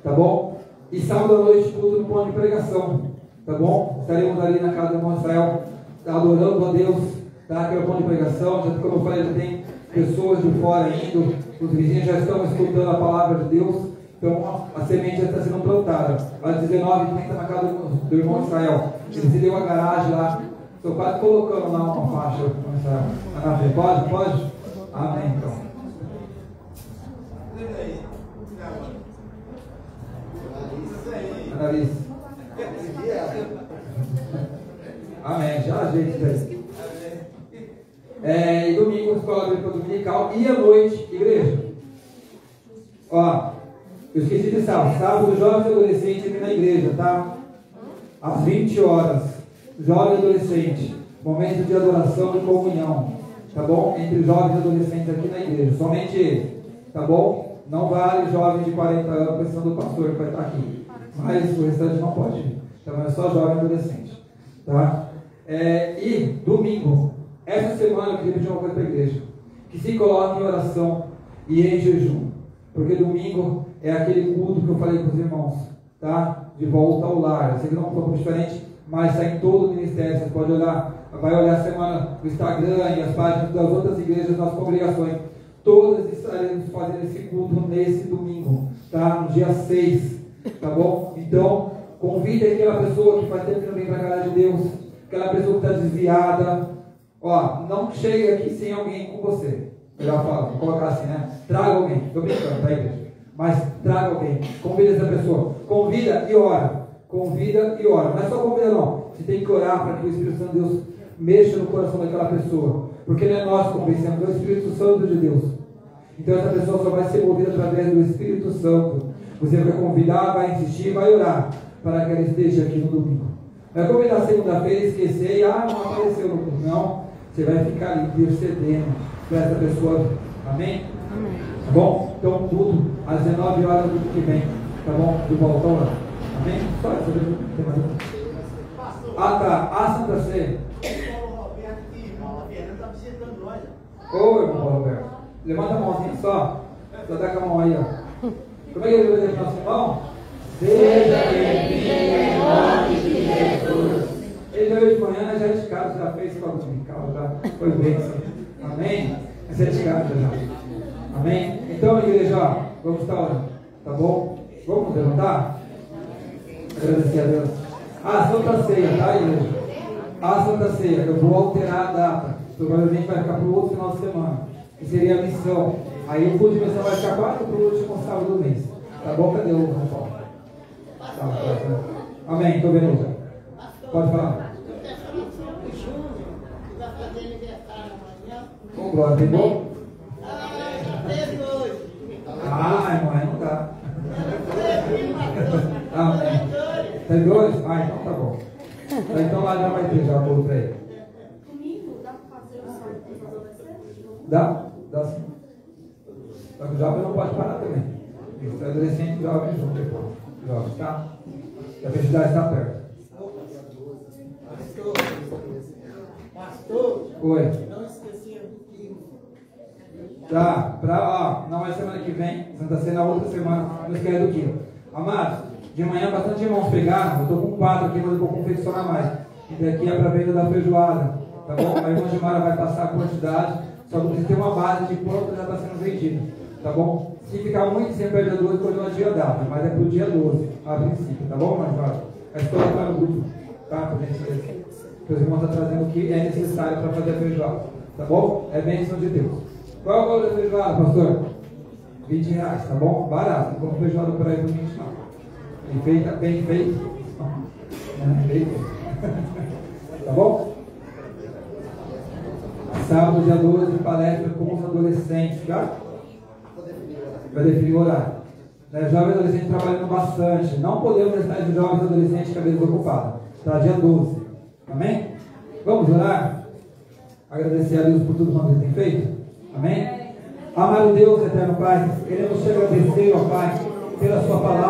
A: Tá bom? E sábado à noite, culto no plano de pregação. Tá bom? Estaremos ali na casa do irmão Israel, adorando a Deus, tá? Que é o plano de pregação. Já, como eu falei, já tem pessoas de fora indo, os vizinhos já estão escutando a palavra de Deus. Então a semente já está sendo plantada. Às 19h30 na casa do irmão Israel. Ele se deu a garagem lá. Estou quase colocando lá uma faixa. Pode? Pode? Amém, então. Analice. Amém. Já ajeita isso aí. E domingo, escola bíblica dominical. E à noite, igreja. Ó, eu esqueci de sábado. Sábado, jovens e adolescentes aqui na igreja, tá? Às 20 horas. jovem e adolescente, momento de adoração e comunhão, tá bom? Entre jovens e adolescentes aqui na igreja, somente ele, tá bom? Não vale jovem de 40 anos, pensando do pastor que vai estar aqui, mas o restante não pode ir, então é só jovem e adolescente, tá? E domingo, essa semana eu queria pedir uma coisa para a igreja, que se coloque em oração e em jejum, porque domingo é aquele culto que eu falei para os irmãos, tá? De volta ao lar. Eu sei que não é um pouco diferente, mas está em todo o ministério. Você pode olhar, vai olhar a semana no Instagram e as páginas das outras igrejas, das congregações. Todas estaremos fazendo esse culto nesse domingo, tá? No dia 6, tá bom? Então, convide aquela pessoa que faz tempo que não vem para a casa de Deus, aquela pessoa que está desviada. Ó, não chegue aqui sem alguém com você. Melhor falar, vou colocar assim, né? Traga alguém. Estou brincando, tá, igreja? Mas traga alguém. Convida essa pessoa. Convida e ora. Convida e ora. Não é só convida, não. Você tem que orar para que o Espírito Santo de Deus mexa no coração daquela pessoa. Porque não é nós que convencemos, é o Espírito Santo de Deus. Então essa pessoa só vai ser movida através do Espírito Santo. Você vai convidar, vai insistir, vai orar para que ela esteja aqui no domingo. Vai convidar segunda-feira, esquecer e não apareceu no culto. Não. Você vai ficar ali intercedendo para essa pessoa. Amém?
C: Amém.
A: Tá bom? Então, tudo às 19 horas do que vem. Tá bom? De volta lá. Amém? Só essa vez. Tem mais uma? Tá. A Santa Ceia. Ô, irmão Roberto. Levanta a mãozinha só. Só dá com a mão aí, ó. Como é que ele vai dizer para o nosso irmão? Seja bem-vindo em nome de Jesus. Ele veio de manhã, já é de casa, já fez escola dominical, já foi bênção. Amém? Essa é de casa já. Amém? Então, igreja, vamos estar orando, tá bom? Vamos levantar? Agradecer a Deus. A Santa Ceia, tá, igreja? A Santa Ceia, eu vou alterar a data. Provavelmente vai ficar para o outro final de semana, que seria a missão. Aí o culto de missão vai ficar quase para o último sábado do mês. Tá bom? Cadê o Paulo? Tá. Amém, estou vendo já. Pode falar. Ô, Glória, tem bom? Irmão, aí não dá. Amém. Tem dois? Então tá bom. Então lá já vai ter já o outro aí.
E: Domingo dá para fazer o sonho com os adolescentes?
A: Dá sim. Só que o jovem não pode parar também. Isso é adolescente e jovem junto depois. Jovem, tá? E a felicidade está perto.
K: Pastor,
A: oi.
K: não esqueci do que.
A: Tá, não é semana que vem, Santa Ceia na outra semana, não esquece do quilo. Amados, de manhã bastante irmãos pegaram, eu estou com 4 aqui, mas eu vou confeccionar mais. E daqui é para a venda da feijoada, tá bom? A irmã Gilmara vai passar a quantidade, só que precisa ter uma base de quanto já está sendo vendido, tá bom? Se ficar muito, sempre é dia 12, depois não dia data, mas é para o dia 12, a princípio, tá bom, Marcos? A história está no grupo, tá? Para a gente ver. Porque os irmãos estão trazendo o que é necessário para fazer a feijoada, tá bom? É bênção de Deus. Qual é o valor da feijoada, pastor? R$20, tá bom? Barato, não como feijoada por aí por 20 não. Bem feita, bem feito. Tá bom? Sábado, dia 12, palestra com os adolescentes, tá? Vai definir o horário. Jovens e adolescentes trabalhando bastante. Não podemos deixar de jovens e adolescentes cabeça ocupada. Tá? Dia 12. Amém? Vamos orar? Agradecer a Deus por tudo que Ele tem feito? Amém? Amado Deus, eterno Pai, queremos te agradecer, ó Pai, pela sua palavra.